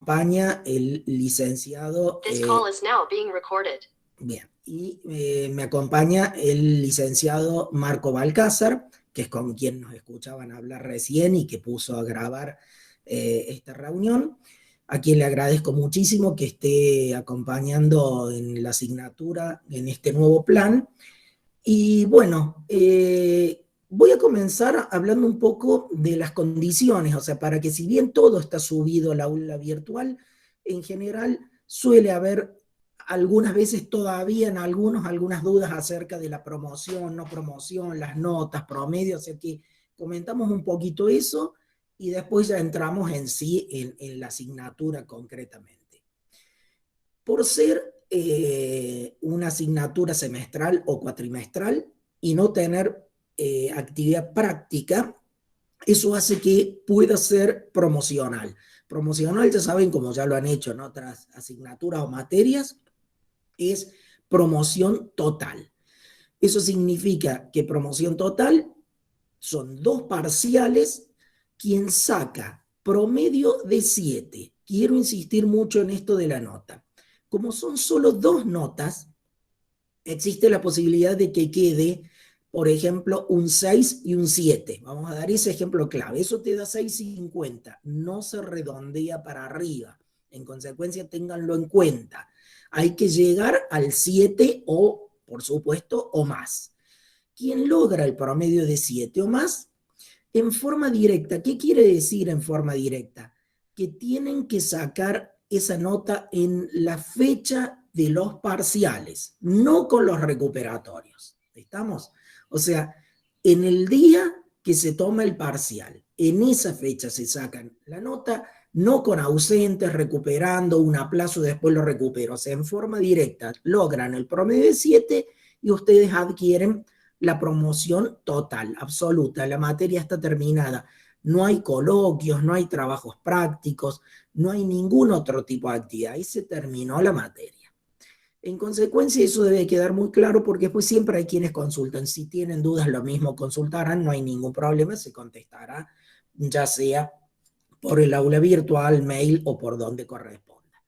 acompaña el licenciado... This call is now being recorded. Bien, y me acompaña el licenciado Marco Balcázar, que es con quien nos escuchaban hablar recién y que puso a grabar esta reunión, a quien le agradezco muchísimo que esté acompañando en la asignatura en este nuevo plan. Y bueno, voy a comenzar hablando un poco de las condiciones, o sea, para que si bien todo está subido al aula virtual, en general suele haber algunas veces todavía en algunas dudas acerca de la promoción, no promoción, las notas, promedio, o sea que comentamos un poquito eso y después ya entramos en sí en la asignatura concretamente. Por ser una asignatura semestral o cuatrimestral y no tener actividad práctica, eso hace que pueda ser promocional. Promocional, ya saben, como ya lo han hecho en otras asignaturas o materias, es promoción total. Eso significa que promoción total son 2 parciales, quien saca promedio de 7. Quiero insistir mucho en esto de la nota. Como son solo 2 notas, existe la posibilidad de que quede, por ejemplo, un 6 y un 7. Vamos a dar ese ejemplo clave. Eso te da 6,50. No se redondea para arriba. En consecuencia, ténganlo en cuenta. Hay que llegar al 7 o, por supuesto, o más. Quien logra el promedio de 7 o más, en forma directa, ¿qué quiere decir en forma directa? Que tienen que sacar esa nota en la fecha de los parciales, no con los recuperatorios. ¿Estamos? O sea, en el día que se toma el parcial, en esa fecha se sacan la nota, no con ausentes, recuperando un aplazo, después lo recupero. O sea, en forma directa logran el promedio de 7 y ustedes adquieren la promoción total, absoluta. La materia está terminada. No hay coloquios, no hay trabajos prácticos, no hay ningún otro tipo de actividad. Ahí se terminó la materia. En consecuencia, eso debe quedar muy claro porque pues siempre hay quienes consultan. Si tienen dudas, lo mismo consultarán, no hay ningún problema, se contestará, ya sea por el aula virtual, mail o por donde corresponda.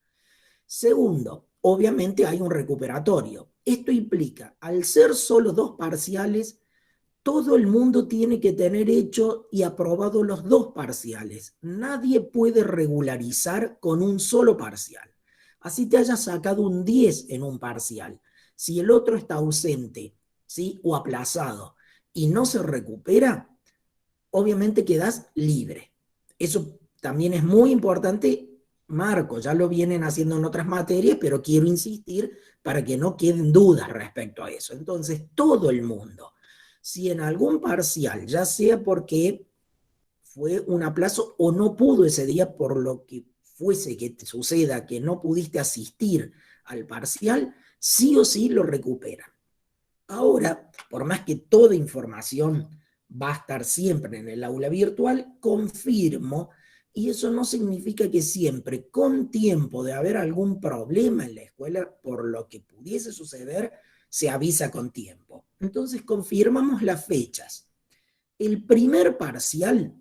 Segundo, obviamente hay un recuperatorio. Esto implica, al ser solo 2 parciales, todo el mundo tiene que tener hecho y aprobado los 2 parciales. Nadie puede regularizar con un solo parcial. Así te hayas sacado un 10 en un parcial. Si el otro está ausente, ¿sí? O aplazado y no se recupera, obviamente quedas libre. Eso también es muy importante. Marco, ya lo vienen haciendo en otras materias, pero quiero insistir para que no queden dudas respecto a eso. Entonces, todo el mundo, si en algún parcial, ya sea porque fue un aplazo o no pudo ese día por lo que fuese que te suceda, que no pudiste asistir al parcial, sí o sí lo recuperan. Ahora, por más que toda información va a estar siempre en el aula virtual, confirmo, y eso no significa que siempre, con tiempo de haber algún problema en la escuela, por lo que pudiese suceder, se avisa con tiempo. Entonces confirmamos las fechas. El primer parcial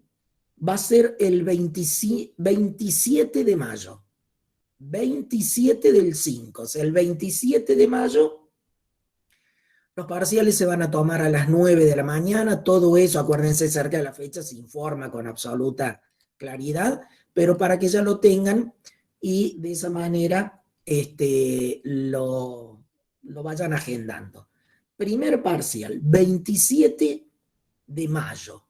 va a ser el 27 de mayo. 27 del 5, o sea, el 27 de mayo. Los parciales se van a tomar a las 9 de la mañana, todo eso, acuérdense, cerca de la fecha se informa con absoluta claridad, pero para que ya lo tengan y de esa manera lo vayan agendando. Primer parcial, 27 de mayo.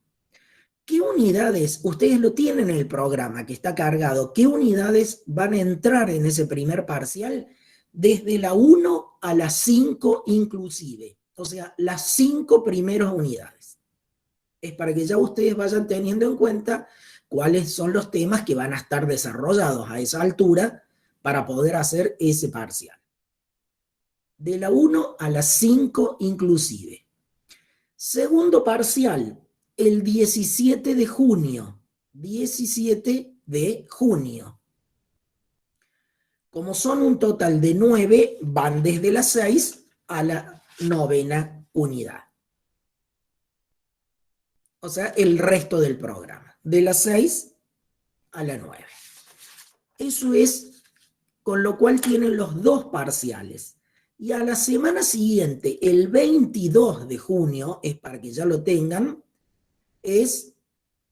¿Qué unidades, ustedes lo tienen en el programa que está cargado, qué unidades van a entrar en ese primer parcial? Desde la 1 a la 5 inclusive, o sea, las 5 primeras unidades. Es para que ya ustedes vayan teniendo en cuenta cuáles son los temas que van a estar desarrollados a esa altura para poder hacer ese parcial. De la 1 a la 5 inclusive. Segundo parcial, el 17 de junio. 17 de junio. Como son un total de 9, van desde la 6 a la 9ª unidad. O sea, el resto del programa. De la 6 a la 9. Eso es, con lo cual tienen los 2 parciales. Y a la semana siguiente, el 22 de junio, es para que ya lo tengan, es,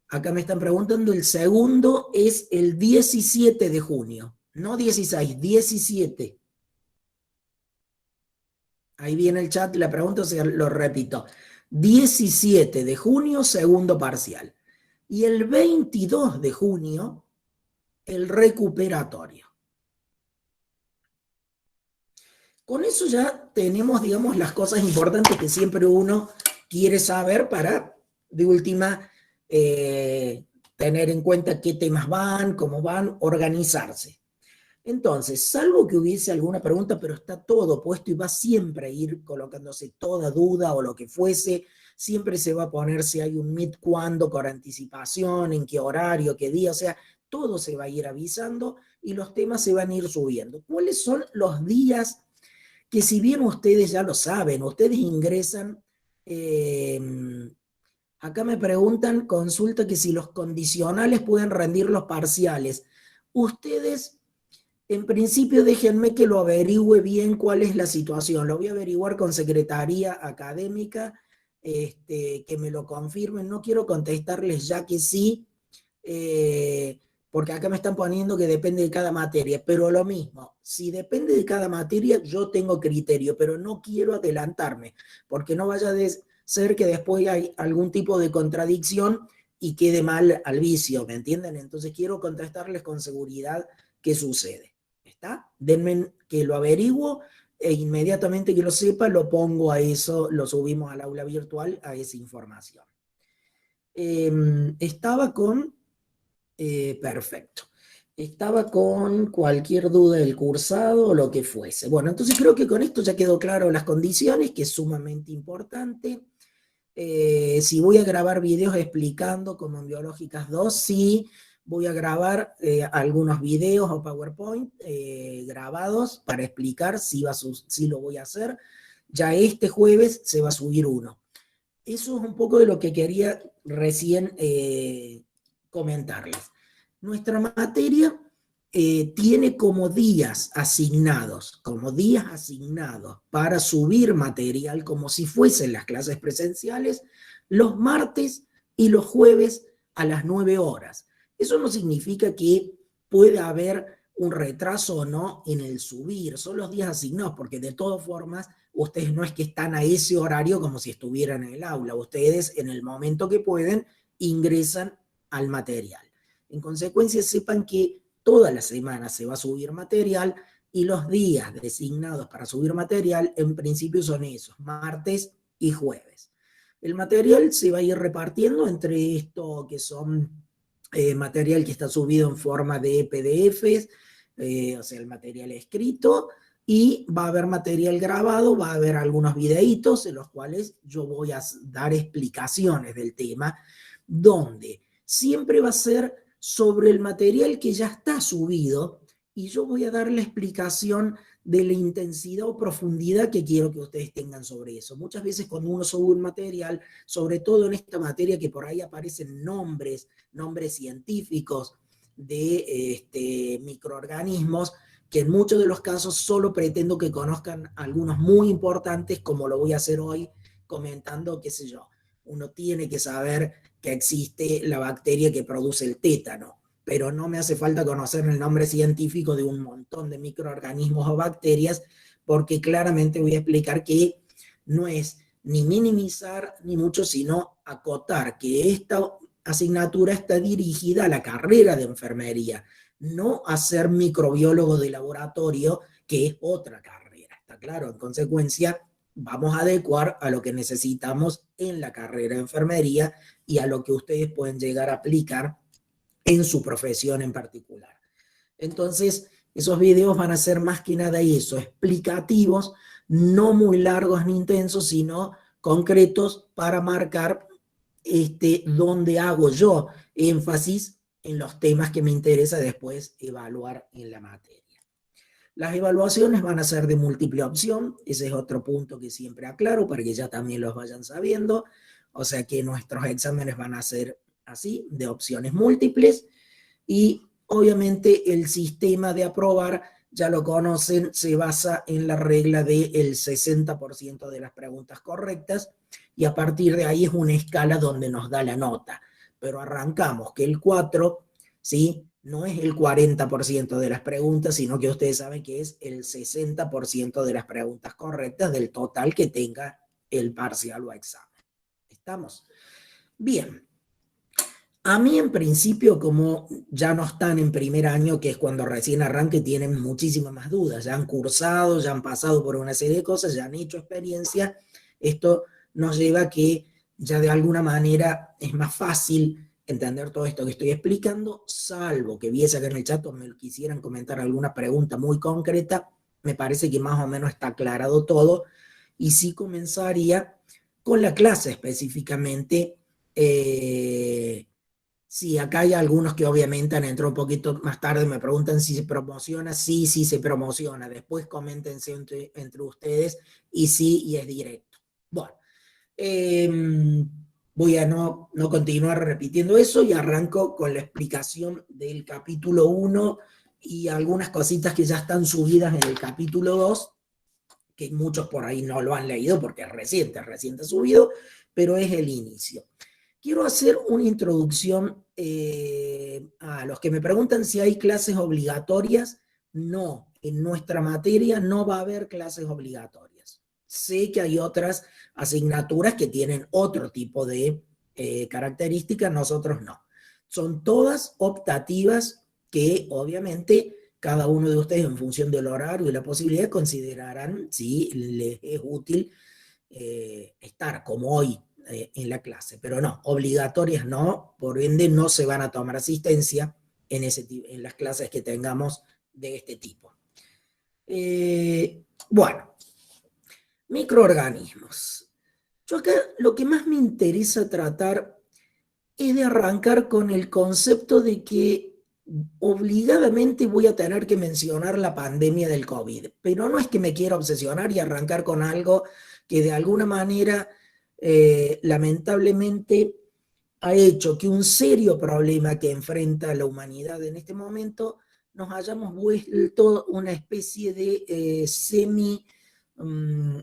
acá me están preguntando, el segundo es el 17 de junio, no 16, 17. Ahí viene el chat, la pregunta, o sea, lo repito. 17 de junio, segundo parcial. Y el 22 de junio, el recuperatorio. Con eso ya tenemos, digamos, las cosas importantes que siempre uno quiere saber para, de última, tener en cuenta qué temas van, cómo van, organizarse. Entonces, salvo que hubiese alguna pregunta, pero está todo puesto y va siempre a ir colocándose toda duda o lo que fuese, siempre se va a poner si hay un meet cuándo, con anticipación, en qué horario, qué día, o sea, todo se va a ir avisando y los temas se van a ir subiendo. ¿Cuáles son los días que, si bien ustedes ya lo saben, ustedes ingresan, acá me preguntan, consulta que si los condicionales pueden rendir los parciales? Ustedes, en principio, déjenme que lo averigüe bien cuál es la situación. Lo voy a averiguar con Secretaría Académica, que me lo confirmen. No quiero contestarles ya que sí, porque acá me están poniendo que depende de cada materia, pero lo mismo, si depende de cada materia, yo tengo criterio, pero no quiero adelantarme, porque no vaya a ser que después hay algún tipo de contradicción y quede mal al vicio, ¿me entienden? Entonces quiero contestarles con seguridad qué sucede. ¿Está? Denme que lo averiguo e inmediatamente que lo sepa, lo pongo a eso, lo subimos al aula virtual, a esa información. Estaba con... perfecto. Estaba con cualquier duda del cursado o lo que fuese. Bueno, entonces creo que con esto ya quedó claro las condiciones, que es sumamente importante. Si voy a grabar videos explicando como en Biológicas 2, sí, voy a grabar algunos videos o PowerPoint grabados para explicar si lo voy a hacer. Ya este jueves se va a subir uno. Eso es un poco de lo que quería recién comentarles. Nuestra materia tiene como días asignados para subir material como si fuesen las clases presenciales, los martes y los jueves a las 9 horas. Eso no significa que pueda haber un retraso o no en el subir, son los días asignados, porque de todas formas ustedes no es que están a ese horario como si estuvieran en el aula, ustedes en el momento que pueden ingresan al material. En consecuencia, sepan que toda la semana se va a subir material y los días designados para subir material en principio son esos, martes y jueves. El material se va a ir repartiendo entre esto que son material que está subido en forma de PDFs, o sea, el material escrito, y va a haber material grabado, va a haber algunos videitos en los cuales yo voy a dar explicaciones del tema, donde siempre va a ser sobre el material que ya está subido y yo voy a dar la explicación de la intensidad o profundidad que quiero que ustedes tengan sobre eso. Muchas veces cuando uno sube un material, sobre todo en esta materia que por ahí aparecen nombres científicos de microorganismos, que en muchos de los casos solo pretendo que conozcan algunos muy importantes, como lo voy a hacer hoy comentando, qué sé yo, uno tiene que saber que existe la bacteria que produce el tétano, pero no me hace falta conocer el nombre científico de un montón de microorganismos o bacterias, porque claramente voy a explicar que no es ni minimizar ni mucho, sino acotar que esta asignatura está dirigida a la carrera de enfermería, no a ser microbiólogo de laboratorio, que es otra carrera, ¿está claro? En consecuencia, vamos a adecuar a lo que necesitamos en la carrera de enfermería y a lo que ustedes pueden llegar a aplicar en su profesión en particular. Entonces, esos videos van a ser más que nada eso, explicativos, no muy largos ni intensos, sino concretos para marcar donde hago yo énfasis en los temas que me interesa después evaluar en la materia. Las evaluaciones van a ser de múltiple opción, ese es otro punto que siempre aclaro para que ya también los vayan sabiendo, o sea que nuestros exámenes van a ser así, de opciones múltiples, y obviamente el sistema de aprobar, ya lo conocen, se basa en la regla del 60% de las preguntas correctas, y a partir de ahí es una escala donde nos da la nota. Pero arrancamos que el 4, ¿sí?, no es el 40% de las preguntas, sino que ustedes saben que es el 60% de las preguntas correctas del total que tenga el parcial o examen. ¿Estamos? Bien. A mí en principio, como ya no están en primer año, que es cuando recién arranque, tienen muchísimas más dudas, ya han cursado, ya han pasado por una serie de cosas, ya han hecho experiencia. Esto nos lleva a que ya de alguna manera es más fácil entender todo esto que estoy explicando, salvo que viese acá en el chat o me quisieran comentar alguna pregunta muy concreta. Me parece que más o menos está aclarado todo, y sí comenzaría con la clase específicamente. Sí, acá hay algunos que obviamente han entrado un poquito más tarde, me preguntan si se promociona. Sí, sí se promociona. Después coméntense entre ustedes, y sí, y es directo. Bueno, voy a no continuar repitiendo eso y arranco con la explicación del capítulo 1 y algunas cositas que ya están subidas en el capítulo 2, que muchos por ahí no lo han leído porque es reciente subido, pero es el inicio. Quiero hacer una introducción a los que me preguntan si hay clases obligatorias. No, en nuestra materia no va a haber clases obligatorias. Sé que hay otras asignaturas que tienen otro tipo de características, nosotros no. Son todas optativas que obviamente cada uno de ustedes, en función del horario y la posibilidad, considerarán si les es útil estar como hoy en la clase, pero no, obligatorias no, por ende no se van a tomar asistencia en las clases que tengamos de este tipo. Bueno, microorganismos. Yo acá lo que más me interesa tratar es de arrancar con el concepto de que obligadamente voy a tener que mencionar la pandemia del COVID, pero no es que me quiera obsesionar y arrancar con algo que de alguna manera lamentablemente ha hecho que un serio problema que enfrenta la humanidad en este momento nos hayamos vuelto una especie de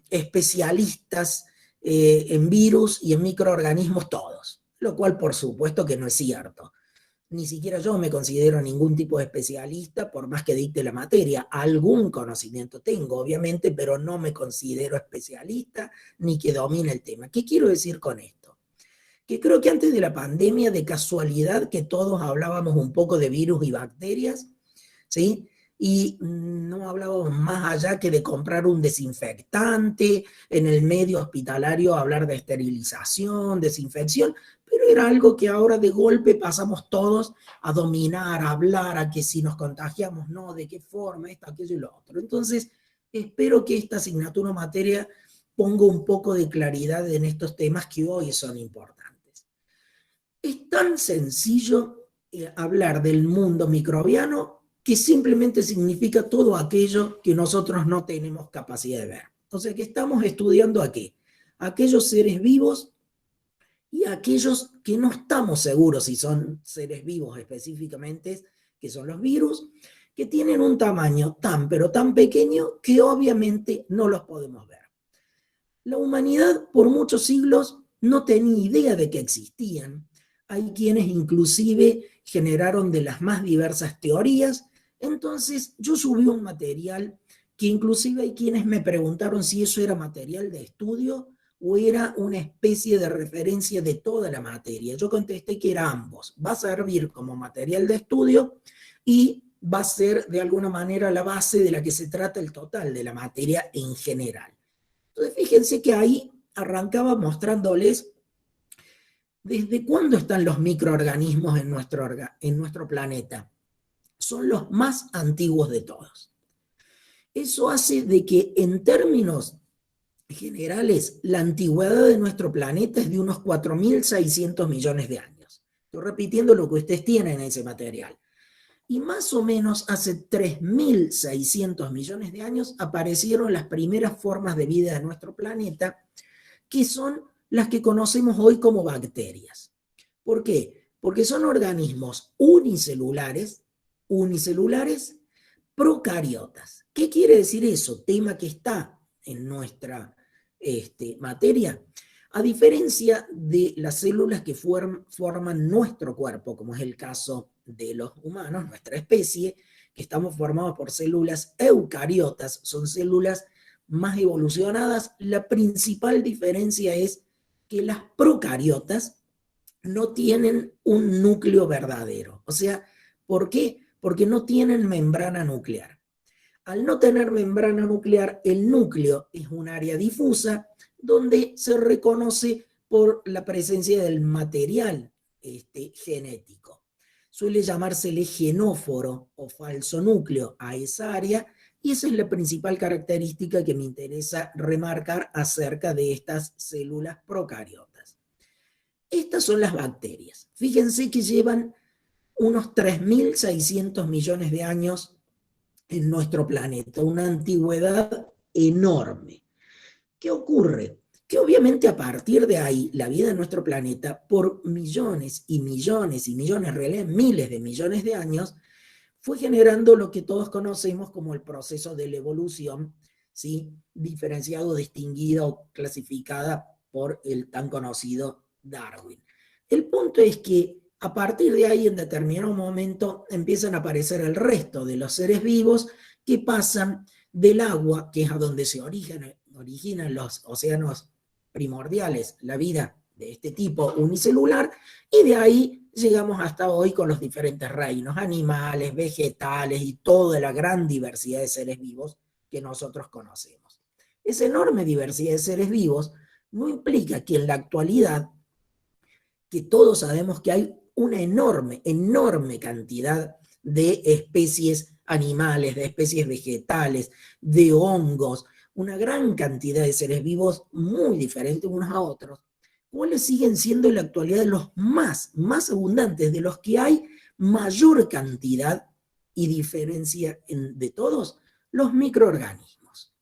especialistas en virus y en microorganismos todos, lo cual por supuesto que no es cierto. Ni siquiera yo me considero ningún tipo de especialista, por más que dicte la materia. Algún conocimiento tengo, obviamente, pero no me considero especialista ni que domine el tema. ¿Qué quiero decir con esto? Que creo que antes de la pandemia, de casualidad, que todos hablábamos un poco de virus y bacterias, ¿sí? Y no hablábamos más allá que de comprar un desinfectante, en el medio hospitalario hablar de esterilización, desinfección, pero era algo que ahora de golpe pasamos todos a dominar, a hablar, a que si nos contagiamos, no, de qué forma, esto, aquello y lo otro. Entonces, espero que esta asignatura o materia ponga un poco de claridad en estos temas que hoy son importantes. Es tan sencillo hablar del mundo microbiano que simplemente significa todo aquello que nosotros no tenemos capacidad de ver. O sea que estamos estudiando ¿a qué? Aquellos seres vivos y aquellos que no estamos seguros si son seres vivos específicamente, que son los virus, que tienen un tamaño tan pero tan pequeño que obviamente no los podemos ver. La humanidad por muchos siglos no tenía idea de que existían. Hay quienes inclusive generaron de las más diversas teorías. Entonces yo subí un material que inclusive hay quienes me preguntaron si eso era material de estudio o era una especie de referencia de toda la materia. Yo contesté que era ambos. Va a servir como material de estudio y va a ser de alguna manera la base de la que se trata el total de la materia en general. Entonces fíjense que ahí arrancaba mostrándoles desde cuándo están los microorganismos en nuestro planeta. Son los más antiguos de todos. Eso hace de que en términos generales la antigüedad de nuestro planeta es de unos 4.600 millones de años. Estoy repitiendo lo que ustedes tienen en ese material. Y más o menos hace 3.600 millones de años aparecieron las primeras formas de vida de nuestro planeta, que son las que conocemos hoy como bacterias. ¿Por qué? Porque son organismos unicelulares, unicelulares procariotas. ¿Qué quiere decir eso? Tema que está en nuestra materia. A diferencia de las células que forman nuestro cuerpo, como es el caso de los humanos, nuestra especie, que estamos formados por células eucariotas, son células más evolucionadas, la principal diferencia es que las procariotas no tienen un núcleo verdadero. O sea, ¿por qué? Porque no tienen membrana nuclear. Al no tener membrana nuclear, el núcleo es un área difusa donde se reconoce por la presencia del material genético. Suele llamársele genóforo o falso núcleo a esa área, y esa es la principal característica que me interesa remarcar acerca de estas células procariotas. Estas son las bacterias. Fíjense que llevan unos 3.600 millones de años en nuestro planeta, una antigüedad enorme. ¿Qué ocurre? Que obviamente a partir de ahí, la vida en nuestro planeta, por millones y millones y millones, en realidad miles de millones de años, fue generando lo que todos conocemos como el proceso de la evolución, ¿sí? Diferenciado, distinguida o clasificada por el tan conocido Darwin. El punto es que a partir de ahí, en determinado momento, empiezan a aparecer el resto de los seres vivos que pasan del agua, que es a donde se originan los océanos primordiales, la vida de este tipo unicelular, y de ahí llegamos hasta hoy con los diferentes reinos, animales, vegetales y toda la gran diversidad de seres vivos que nosotros conocemos. Esa enorme diversidad de seres vivos no implica que en la actualidad, que todos sabemos que hay una enorme cantidad de especies animales, de especies vegetales, de hongos, una gran cantidad de seres vivos muy diferentes unos a otros, cuáles siguen siendo en la actualidad los más abundantes, de los que hay mayor cantidad y diferencia de todos, los microorganismos.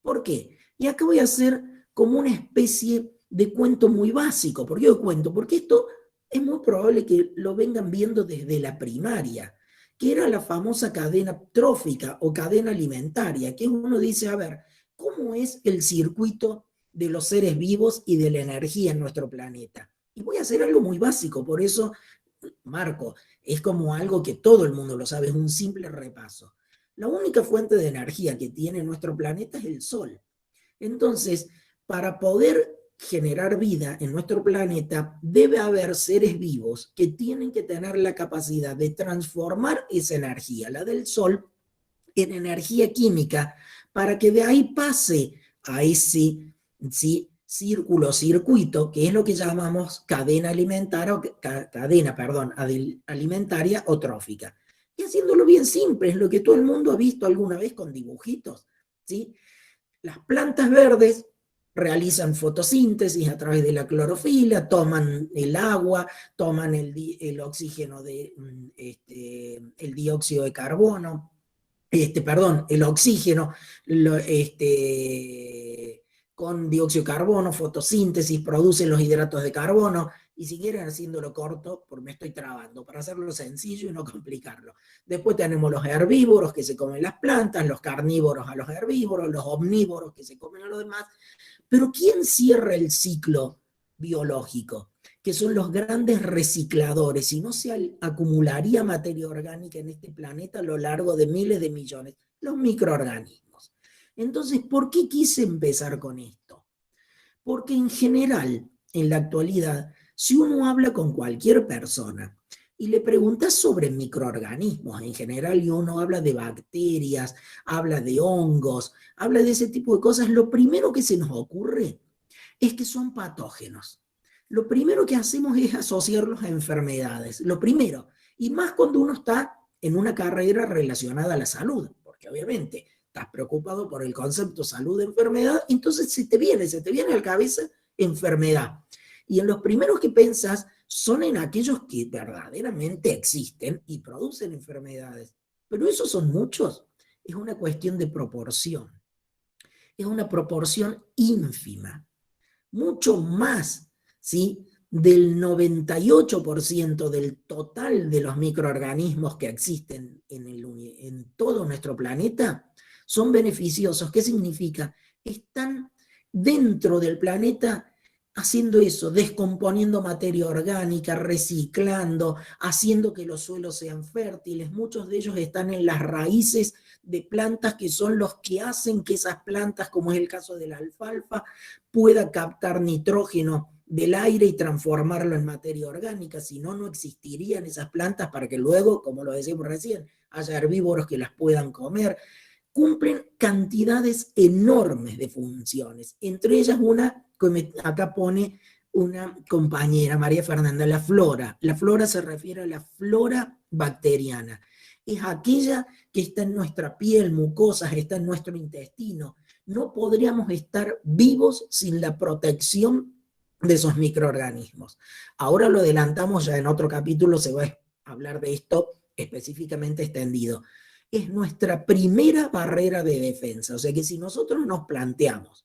¿Por qué? Y acá voy a hacer como una especie de cuento muy básico. ¿Por qué yo cuento? Porque esto es muy probable que lo vengan viendo desde la primaria, que era la famosa cadena trófica o cadena alimentaria, que uno dice, a ver, ¿cómo es el circuito de los seres vivos y de la energía en nuestro planeta? Y voy a hacer algo muy básico, por eso, Marco, es como algo que todo el mundo lo sabe, es un simple repaso. La única fuente de energía que tiene nuestro planeta es el Sol. Entonces, para poder generar vida en nuestro planeta, debe haber seres vivos que tienen que tener la capacidad de transformar esa energía, la del Sol, en energía química, para que de ahí pase a ese, ¿sí?, circuito, que es lo que llamamos cadena alimentaria, alimentaria o trófica. Y haciéndolo bien simple, es lo que todo el mundo ha visto alguna vez con dibujitos, ¿sí? Las plantas verdes realizan fotosíntesis a través de la clorofila, toman el agua, toman el oxígeno, el dióxido de carbono, el oxígeno, con dióxido de carbono, fotosíntesis, producen los hidratos de carbono, y si quieren haciéndolo corto, porque me estoy trabando, para hacerlo sencillo y no complicarlo. Después tenemos los herbívoros que se comen las plantas, los carnívoros a los herbívoros, los omnívoros que se comen a los demás. Pero ¿quién cierra el ciclo biológico? Que son los grandes recicladores, si no se acumularía materia orgánica en este planeta a lo largo de miles de millones, los microorganismos. Entonces, ¿por qué quise empezar con esto? Porque en general, en la actualidad, si uno habla con cualquier persona y le preguntas sobre microorganismos en general, y uno habla de bacterias, habla de hongos, habla de ese tipo de cosas, lo primero que se nos ocurre es que son patógenos. Lo primero que hacemos es asociarlos a enfermedades, lo primero, y más cuando uno está en una carrera relacionada a la salud, porque obviamente estás preocupado por el concepto salud-enfermedad, entonces se te viene a la cabeza enfermedad. Y en los primeros que pensás son en aquellos que verdaderamente existen y producen enfermedades. Pero esos son muchos. Es una cuestión de proporción. Es una proporción ínfima. Mucho más, ¿sí?, del 98% del total de los microorganismos que existen en todo nuestro planeta son beneficiosos. ¿Qué significa? Están dentro del planeta haciendo eso, descomponiendo materia orgánica, reciclando, haciendo que los suelos sean fértiles. Muchos de ellos están en las raíces de plantas que son los que hacen que esas plantas, como es el caso de la alfalfa, pueda captar nitrógeno del aire y transformarlo en materia orgánica. Si no, no existirían esas plantas para que luego, como lo decíamos recién, haya herbívoros que las puedan comer. Cumplen cantidades enormes de funciones, entre ellas una que acá pone una compañera, María Fernanda, la flora. La flora se refiere a la flora bacteriana. Es aquella que está en nuestra piel, mucosas, está en nuestro intestino. No podríamos estar vivos sin la protección de esos microorganismos. Ahora lo adelantamos, ya en otro capítulo se va a hablar de esto específicamente extendido. Es nuestra primera barrera de defensa. O sea que si nosotros nos planteamos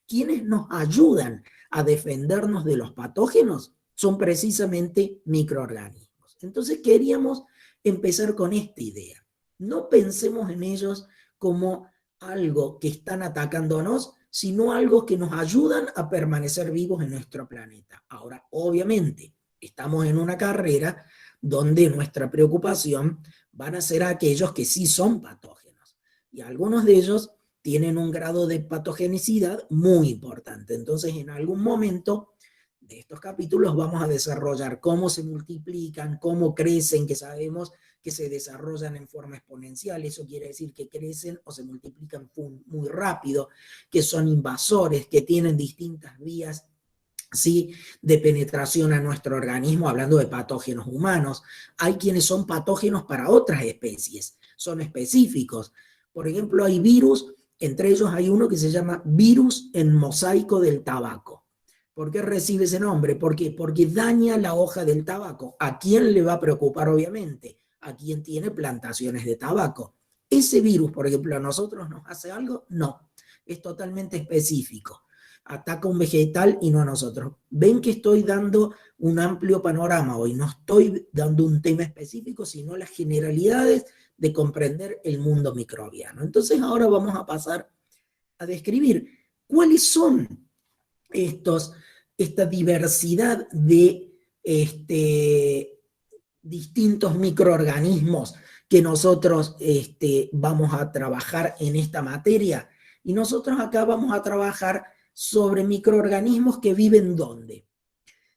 quienes nos ayudan a defendernos de los patógenos, son precisamente microorganismos. Entonces queríamos empezar con esta idea. No pensemos en ellos como algo que están atacándonos, sino algo que nos ayudan a permanecer vivos en nuestro planeta. Ahora, obviamente, estamos en una carrera donde nuestra preocupación van a ser aquellos que sí son patógenos. Y algunos de ellos tienen un grado de patogenicidad muy importante. Entonces, en algún momento de estos capítulos vamos a desarrollar cómo se multiplican, cómo crecen, que sabemos que se desarrollan en forma exponencial. Eso quiere decir que crecen o se multiplican muy rápido, que son invasores, que tienen distintas vías, ¿sí?, de penetración a nuestro organismo, hablando de patógenos humanos. Hay quienes son patógenos para otras especies, son específicos. Por ejemplo, hay virus, entre ellos hay uno que se llama virus en mosaico del tabaco. ¿Por qué recibe ese nombre? ¿Por qué? Porque daña la hoja del tabaco. ¿A quién le va a preocupar, obviamente? A quien tiene plantaciones de tabaco. ¿Ese virus, por ejemplo, a nosotros nos hace algo? No, es totalmente específico. Ataca un vegetal y no a nosotros. Ven que estoy dando un amplio panorama hoy, no estoy dando un tema específico, sino las generalidades de comprender el mundo microbiano. Entonces ahora vamos a pasar a describir cuáles son esta diversidad de distintos microorganismos que nosotros vamos a trabajar en esta materia. Y nosotros acá vamos a trabajar sobre microorganismos que viven ¿dónde?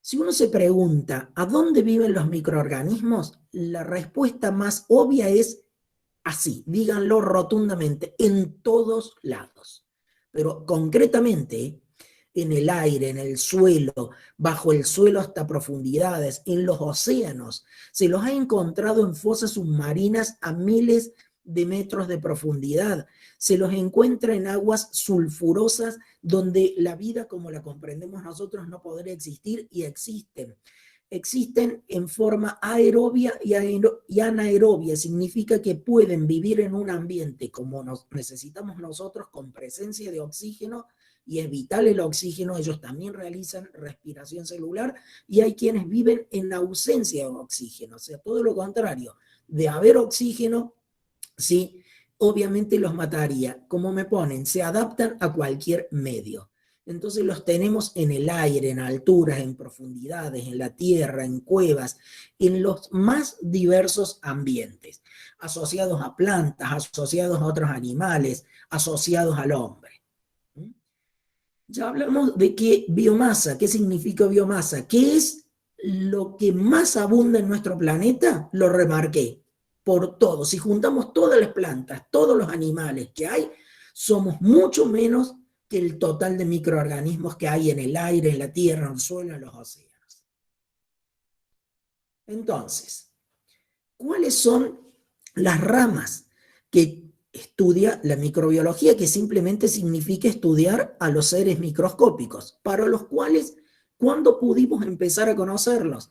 Si uno se pregunta ¿a dónde viven los microorganismos? La respuesta más obvia es así, díganlo rotundamente, en todos lados. Pero concretamente, en el aire, en el suelo, bajo el suelo hasta profundidades, en los océanos. Se los ha encontrado en fosas submarinas a miles de metros de profundidad. Se los encuentra en aguas sulfurosas donde la vida como la comprendemos nosotros no podría existir, y existen. Existen en forma aerobia y anaerobia. Significa que pueden vivir en un ambiente como necesitamos nosotros, con presencia de oxígeno, y es vital el oxígeno. Ellos también realizan respiración celular, y hay quienes viven en ausencia de oxígeno, o sea, todo lo contrario. De haber oxígeno, sí, obviamente los mataría. Como me ponen, se adaptan a cualquier medio. Entonces los tenemos en el aire, en alturas, en profundidades, en la tierra, en cuevas, en los más diversos ambientes, asociados a plantas, asociados a otros animales, asociados al hombre. Ya hablamos de qué biomasa, qué significa biomasa, qué es lo que más abunda en nuestro planeta. Lo remarqué, por todo. Si juntamos todas las plantas, todos los animales que hay, somos mucho menos que el total de microorganismos que hay en el aire, en la tierra, en el suelo, en los océanos. Entonces, ¿cuáles son las ramas que estudia la microbiología? Que simplemente significa estudiar a los seres microscópicos, para los cuales, ¿cuándo pudimos empezar a conocerlos?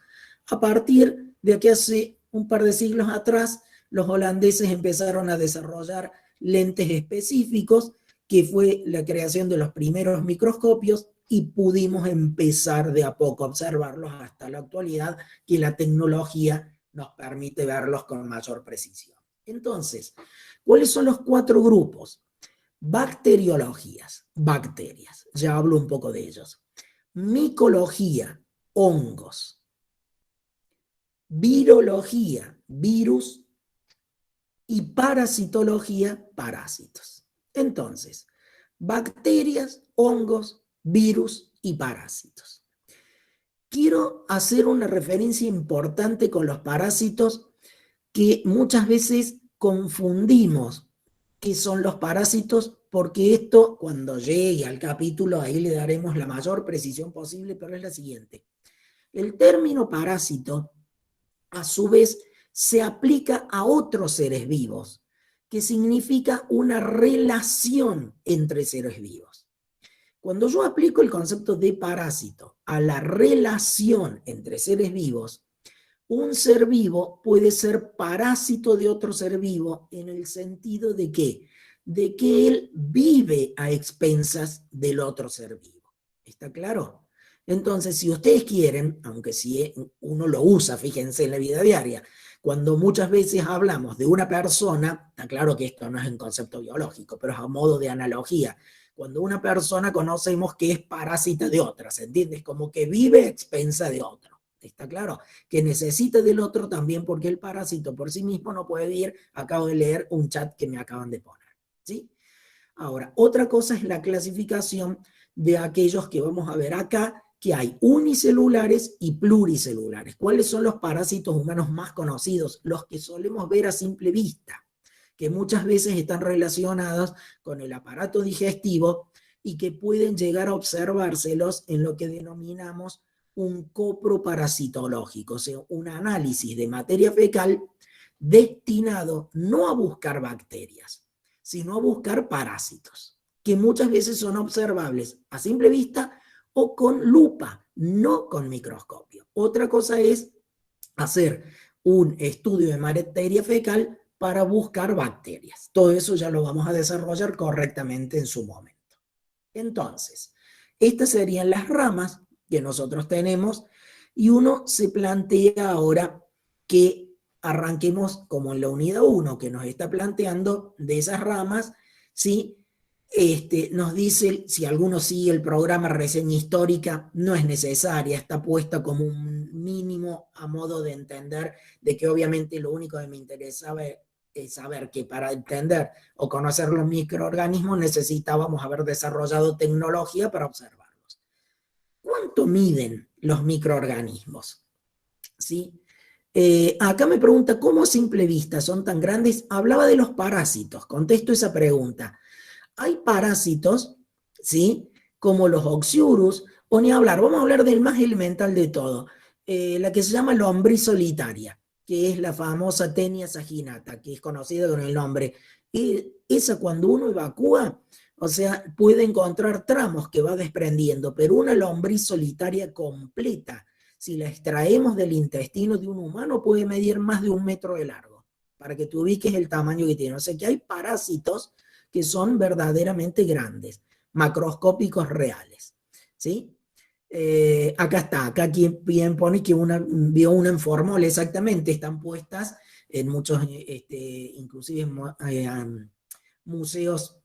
A partir de que hace un par de siglos atrás los holandeses empezaron a desarrollar lentes específicos, que fue la creación de los primeros microscopios, y pudimos empezar de a poco a observarlos hasta la actualidad, que la tecnología nos permite verlos con mayor precisión. Entonces, ¿cuáles son los 4 grupos? Bacteriologías, bacterias, ya hablo un poco de ellos. Micología, hongos. Virología, virus. Y parasitología, parásitos. Entonces, bacterias, hongos, virus y parásitos. Quiero hacer una referencia importante con los parásitos, que muchas veces confundimos qué son los parásitos, porque esto, cuando llegue al capítulo, ahí le daremos la mayor precisión posible, pero es la siguiente. El término parásito, a su vez, se aplica a otros seres vivos, que significa una relación entre seres vivos. Cuando yo aplico el concepto de parásito a la relación entre seres vivos, un ser vivo puede ser parásito de otro ser vivo en el sentido de que él vive a expensas del otro ser vivo. ¿Está claro? Entonces, si ustedes quieren, aunque si uno lo usa, fíjense en la vida diaria, cuando muchas veces hablamos de una persona, está claro que esto no es un concepto biológico, pero es a modo de analogía. Cuando una persona conocemos que es parásita de otra, ¿se entiende? Es como que vive a expensa de otro. ¿Está claro? Que necesita del otro también, porque el parásito por sí mismo no puede vivir. Acabo de leer un chat que me acaban de poner, ¿sí? Ahora, otra cosa es la clasificación de aquellos que vamos a ver acá, que hay unicelulares y pluricelulares. ¿Cuáles son los parásitos humanos más conocidos? Los que solemos ver a simple vista, que muchas veces están relacionados con el aparato digestivo y que pueden llegar a observárselos en lo que denominamos un coproparasitológico, o sea, un análisis de materia fecal destinado no a buscar bacterias, sino a buscar parásitos, que muchas veces son observables a simple vista o con lupa, no con microscopio. Otra cosa es hacer un estudio de materia fecal para buscar bacterias. Todo eso ya lo vamos a desarrollar correctamente en su momento. Entonces, estas serían las ramas que nosotros tenemos, y uno se plantea ahora que arranquemos como en la unidad 1 que nos está planteando de esas ramas, ¿sí? Nos dice, si alguno sigue el programa reseña histórica, no es necesaria, está puesta como un mínimo a modo de entender de que obviamente lo único que me interesaba es saber que para entender o conocer los microorganismos necesitábamos haber desarrollado tecnología para observarlos. ¿Cuánto miden los microorganismos? ¿Sí? Acá me pregunta, ¿cómo a simple vista son tan grandes? Hablaba de los parásitos, contesto esa pregunta. Hay parásitos, ¿sí? Como los oxiurus, o ni hablar, vamos a hablar del más elemental de todo, la que se llama lombriz solitaria, que es la famosa Taenia saginata, que es conocida con el nombre. Esa cuando uno evacúa, o sea, puede encontrar tramos que va desprendiendo, pero una lombriz solitaria completa, si la extraemos del intestino de un humano, puede medir más de 1 metro de largo, para que tú ubiques el tamaño que tiene. O sea que hay parásitos que son verdaderamente grandes, macroscópicos reales, ¿sí? Acá está, acá quien pone que vio una en formol, exactamente, están puestas en muchos, inclusive museos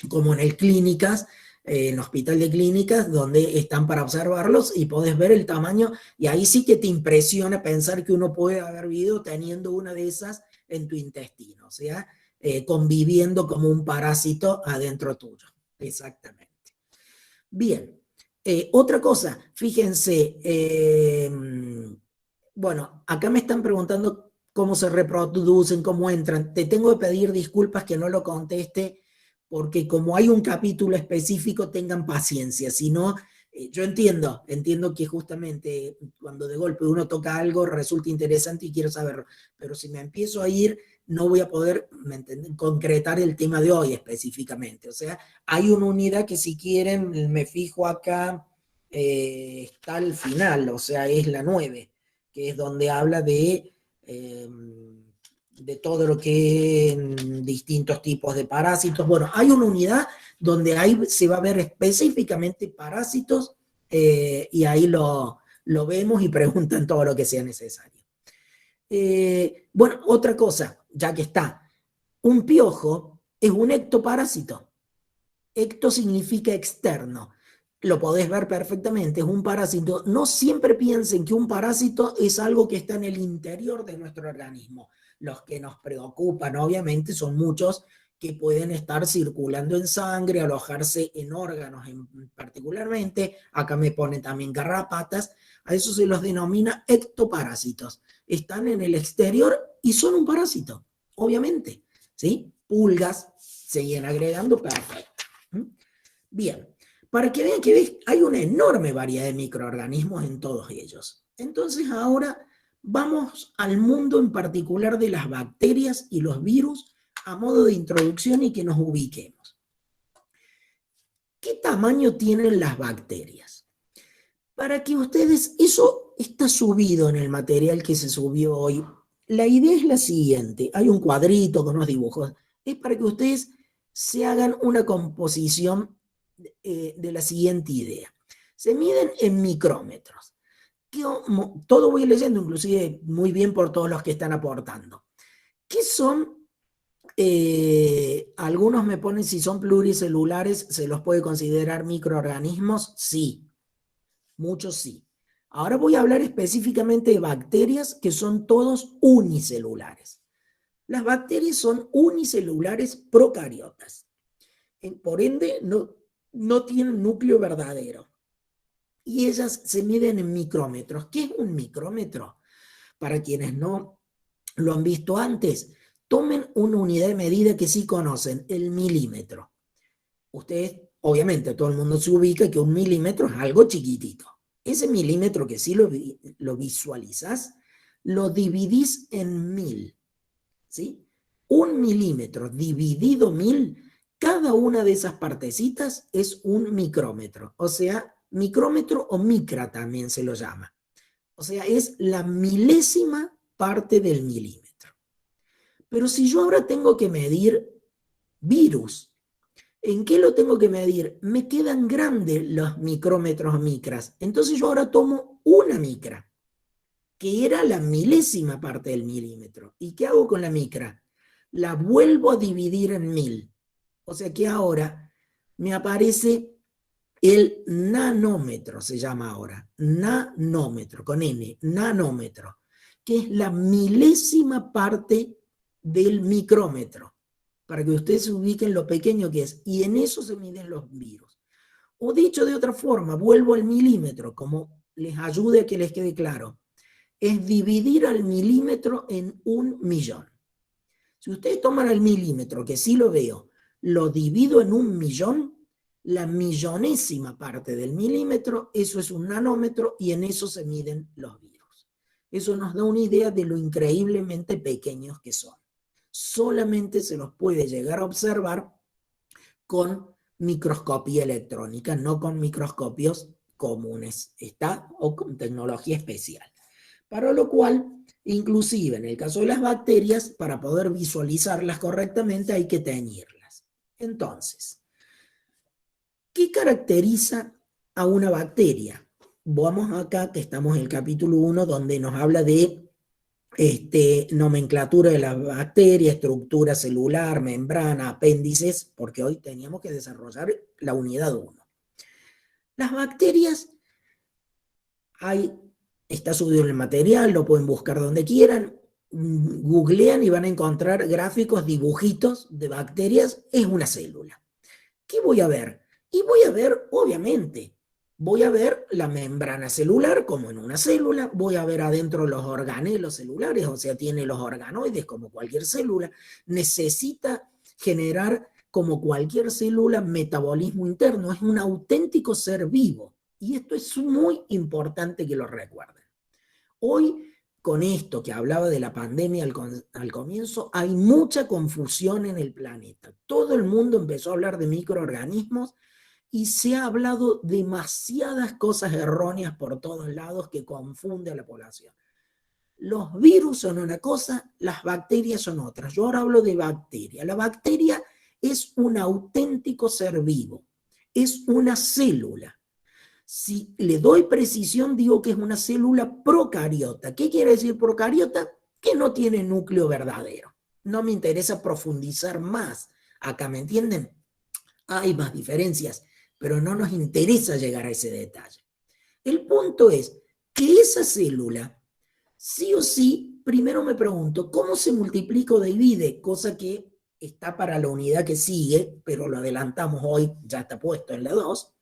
como en el Clínicas, en Hospital de Clínicas, donde están para observarlos y podés ver el tamaño, y ahí sí que te impresiona pensar que uno puede haber vivido teniendo una de esas en tu intestino, o sea, conviviendo como un parásito adentro tuyo. Exactamente. Bien, otra cosa, fíjense, bueno, acá me están preguntando cómo se reproducen, cómo entran. Te tengo que pedir disculpas que no lo conteste, porque como hay un capítulo específico, tengan paciencia, si no, yo entiendo que justamente cuando de golpe uno toca algo resulta interesante y quiero saberlo, pero si me empiezo a ir, no voy a poder concretar el tema de hoy específicamente. O sea, hay una unidad que si quieren, me fijo acá, está al final, o sea, es la 9, que es donde habla de de todo lo que distintos tipos de parásitos. Bueno, hay una unidad donde ahí se va a ver específicamente parásitos y ahí lo vemos y preguntan todo lo que sea necesario. Bueno, otra cosa, ya que está, un piojo es un ectoparásito. Ecto significa externo. Lo podés ver perfectamente, es un parásito. No siempre piensen que un parásito es algo que está en el interior de nuestro organismo. Los que nos preocupan, obviamente, son muchos que pueden estar circulando en sangre, alojarse en órganos particularmente. Acá me ponen también garrapatas. A eso se los denomina ectoparásitos. Están en el exterior y son un parásito, obviamente. ¿Sí? Pulgas, siguen agregando, perfecto. Bien, para que vean que hay una enorme variedad de microorganismos en todos ellos. Entonces ahora vamos al mundo en particular de las bacterias y los virus a modo de introducción y que nos ubiquemos. ¿Qué tamaño tienen las bacterias? Para que ustedes, eso está subido en el material que se subió hoy. La idea es la siguiente, hay un cuadrito con unos dibujos, es para que ustedes se hagan una composición de la siguiente idea. Se miden en micrómetros. Todo voy leyendo, inclusive muy bien por todos los que están aportando. ¿Qué son? Algunos me ponen si son pluricelulares, ¿se los puede considerar microorganismos? Sí, muchos sí. Ahora voy a hablar específicamente de bacterias que son todos unicelulares. Las bacterias son unicelulares procariotas. Por ende, no tienen núcleo verdadero. Y ellas se miden en micrómetros. ¿Qué es un micrómetro? Para quienes no lo han visto antes, tomen una unidad de medida que sí conocen, el milímetro. Ustedes, obviamente, todo el mundo se ubica que un milímetro es algo chiquitito. Ese milímetro que sí lo visualizas, lo dividís en 1000. ¿Sí? Un milímetro dividido 1000, cada una de esas partecitas es un micrómetro. O sea, micrómetro o micra también se lo llama. O sea, es la milésima parte del milímetro. Pero si yo ahora tengo que medir virus, ¿en qué lo tengo que medir? Me quedan grandes los micrómetros o micras. Entonces yo ahora tomo una micra, que era la milésima parte del milímetro. ¿Y qué hago con la micra? La vuelvo a dividir en 1000. O sea que ahora me aparece el nanómetro, se llama ahora. Nanómetro, con N, nanómetro, que es la milésima parte del micrómetro, para que ustedes se ubiquen lo pequeño que es. Y en eso se miden los virus. O dicho de otra forma, vuelvo al milímetro, como les ayude a que les quede claro. Es dividir al milímetro en 1.000.000. Si ustedes toman el milímetro, que sí lo veo, lo divido en 1.000.000, la millonésima parte del milímetro, eso es un nanómetro y en eso se miden los virus. Eso nos da una idea de lo increíblemente pequeños que son. Solamente se los puede llegar a observar con microscopía electrónica, no con microscopios comunes, ¿está? O con tecnología especial. Para lo cual, inclusive en el caso de las bacterias, para poder visualizarlas correctamente hay que teñirlas. Entonces, ¿qué caracteriza a una bacteria? Vamos acá, que estamos en el capítulo 1, donde nos habla de nomenclatura de la bacteria, estructura celular, membrana, apéndices, porque hoy teníamos que desarrollar la unidad 1. Las bacterias, está subido en el material, lo pueden buscar donde quieran, googlean y van a encontrar gráficos, dibujitos de bacterias, es una célula. ¿Qué voy a ver? Y voy a ver, obviamente, voy a ver la membrana celular como en una célula, voy a ver adentro los organelos celulares, o sea, tiene los organoides como cualquier célula, necesita generar como cualquier célula metabolismo interno, es un auténtico ser vivo. Y esto es muy importante que lo recuerden. Hoy, con esto que hablaba de la pandemia al comienzo, hay mucha confusión en el planeta. Todo el mundo empezó a hablar de microorganismos y se ha hablado demasiadas cosas erróneas por todos lados que confunde a la población. Los virus son una cosa, las bacterias son otras. Yo ahora hablo de bacteria. La bacteria es un auténtico ser vivo, es una célula. Si le doy precisión, digo que es una célula procariota. ¿Qué quiere decir procariota? Que no tiene núcleo verdadero. No me interesa profundizar más. Acá, ¿me entienden? Hay más diferencias, pero no nos interesa llegar a ese detalle. El punto es que esa célula, sí o sí, primero me pregunto, ¿cómo se multiplica o divide? Cosa que está para la unidad que sigue, pero lo adelantamos hoy, ya está puesto en la 2.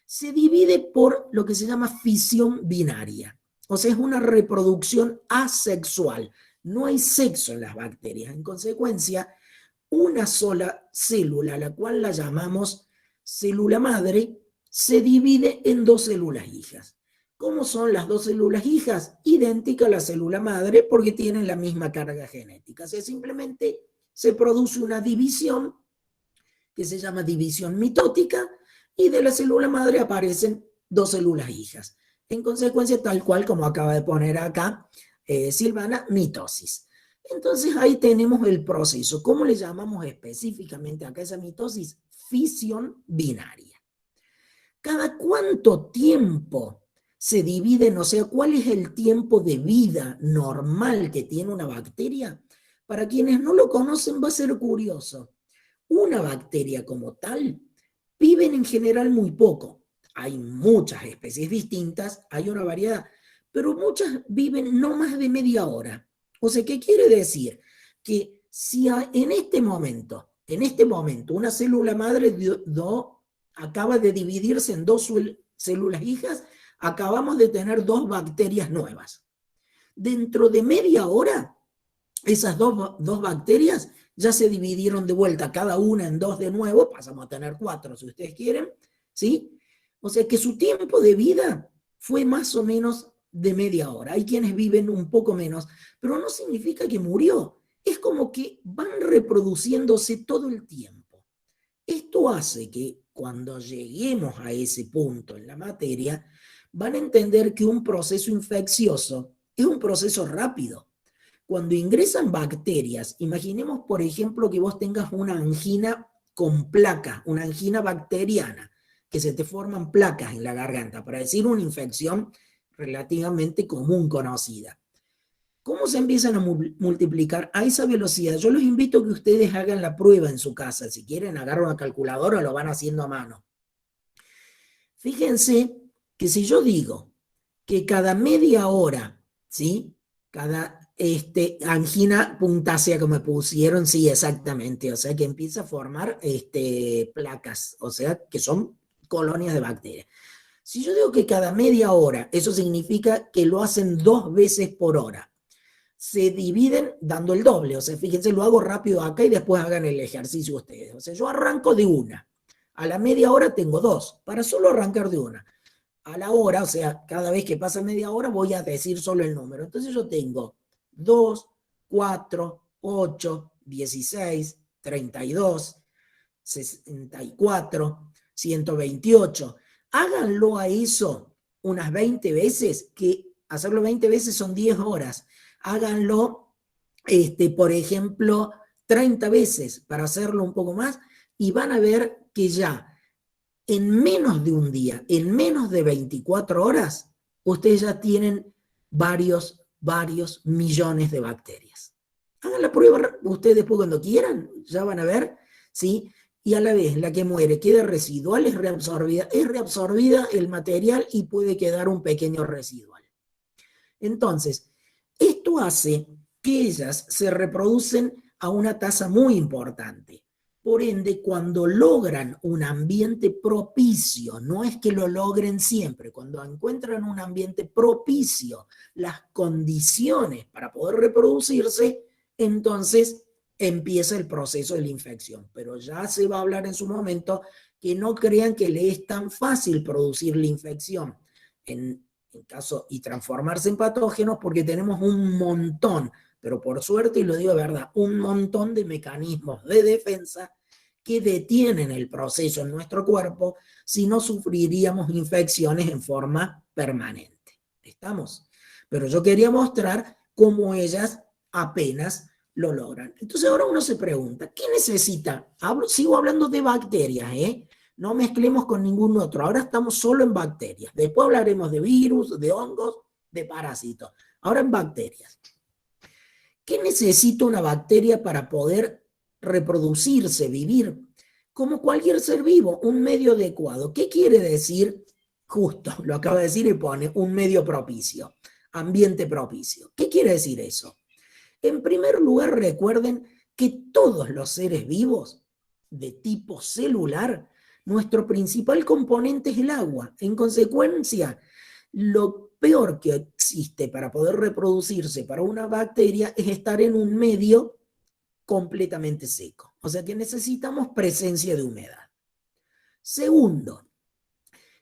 Se divide por lo que se llama fisión binaria. O sea, es una reproducción asexual. No hay sexo en las bacterias. En consecuencia, una sola célula, la cual la llamamos célula madre, se divide en dos células hijas. ¿Cómo son las dos células hijas? Idénticas a la célula madre porque tienen la misma carga genética. O sea, simplemente se produce una división que se llama división mitótica y de la célula madre aparecen dos células hijas. En consecuencia, tal cual como acaba de poner acá Silvana, mitosis. Entonces ahí tenemos el proceso. ¿Cómo le llamamos específicamente acá esa mitosis? Fisión binaria. ¿Cada cuánto tiempo se dividen? O sea, ¿cuál es el tiempo de vida normal que tiene una bacteria? Para quienes no lo conocen va a ser curioso. Una bacteria como tal viven en general muy poco. Hay muchas especies distintas, hay una variedad, pero muchas viven no más de media hora. O sea, ¿qué quiere decir? Que si en este momento, una célula madre acaba de dividirse en dos células hijas, acabamos de tener dos bacterias nuevas. Dentro de media hora, esas dos bacterias ya se dividieron de vuelta, cada una en dos de nuevo, pasamos a tener 4 si ustedes quieren, ¿sí? O sea que su tiempo de vida fue más o menos de media hora. Hay quienes viven un poco menos, pero no significa que murió. Es como que van reproduciéndose todo el tiempo. Esto hace que cuando lleguemos a ese punto en la materia, van a entender que un proceso infeccioso es un proceso rápido. Cuando ingresan bacterias, imaginemos, por ejemplo, que vos tengas una angina con placa, una angina bacteriana, que se te forman placas en la garganta, para decir una infección relativamente común, conocida. ¿Cómo se empiezan a multiplicar a esa velocidad? Yo los invito a que ustedes hagan la prueba en su casa. Si quieren, agarran una calculadora o lo van haciendo a mano. Fíjense que si yo digo que cada media hora, ¿sí? Cada angina puntácea que me pusieron, sí, exactamente. O sea, que empieza a formar placas, o sea, que son colonias de bacterias. Si yo digo que cada media hora, eso significa que lo hacen 2 veces por hora. Se dividen dando el doble. O sea, fíjense, lo hago rápido acá y después hagan el ejercicio ustedes. O sea, yo arranco de una. A la media hora tengo 2, para solo arrancar de una. A la hora, o sea, cada vez que pasa media hora voy a decir solo el número. Entonces yo tengo 2, 4, 8, 16, 32, 64, 128. Háganlo a eso unas 20 veces, que hacerlo 20 veces son 10 horas. Háganlo, por ejemplo, 30 veces para hacerlo un poco más y van a ver que ya en menos de un día, en menos de 24 horas, ustedes ya tienen varios millones de bacterias. Hagan la prueba ustedes después cuando quieran, ya van a ver, ¿sí? Y a la vez la que muere queda residual, es reabsorbida el material y puede quedar un pequeño residual. Entonces, esto hace que ellas se reproducen a una tasa muy importante. Por ende, cuando logran un ambiente propicio, no es que lo logren siempre, cuando encuentran un ambiente propicio, las condiciones para poder reproducirse, entonces empieza el proceso de la infección. Pero ya se va a hablar en su momento que no crean que le es tan fácil producir la infección en caso y transformarse en patógenos, porque tenemos un montón, pero por suerte, y lo digo de verdad, un montón de mecanismos de defensa que detienen el proceso en nuestro cuerpo, si no sufriríamos infecciones en forma permanente. ¿Estamos? Pero yo quería mostrar como ellas apenas lo logran. Entonces ahora uno se pregunta, ¿qué necesita? Sigo hablando de bacterias, ¿eh? No mezclemos con ningún otro. Ahora estamos solo en bacterias. Después hablaremos de virus, de hongos, de parásitos. Ahora en bacterias. ¿Qué necesita una bacteria para poder reproducirse, vivir? Como cualquier ser vivo, un medio adecuado. ¿Qué quiere decir? Justo, lo acaba de decir y pone un medio propicio, ambiente propicio. ¿Qué quiere decir eso? En primer lugar, recuerden que todos los seres vivos de tipo celular, nuestro principal componente es el agua. En consecuencia, lo peor que existe para poder reproducirse para una bacteria es estar en un medio completamente seco. O sea que necesitamos presencia de humedad. Segundo,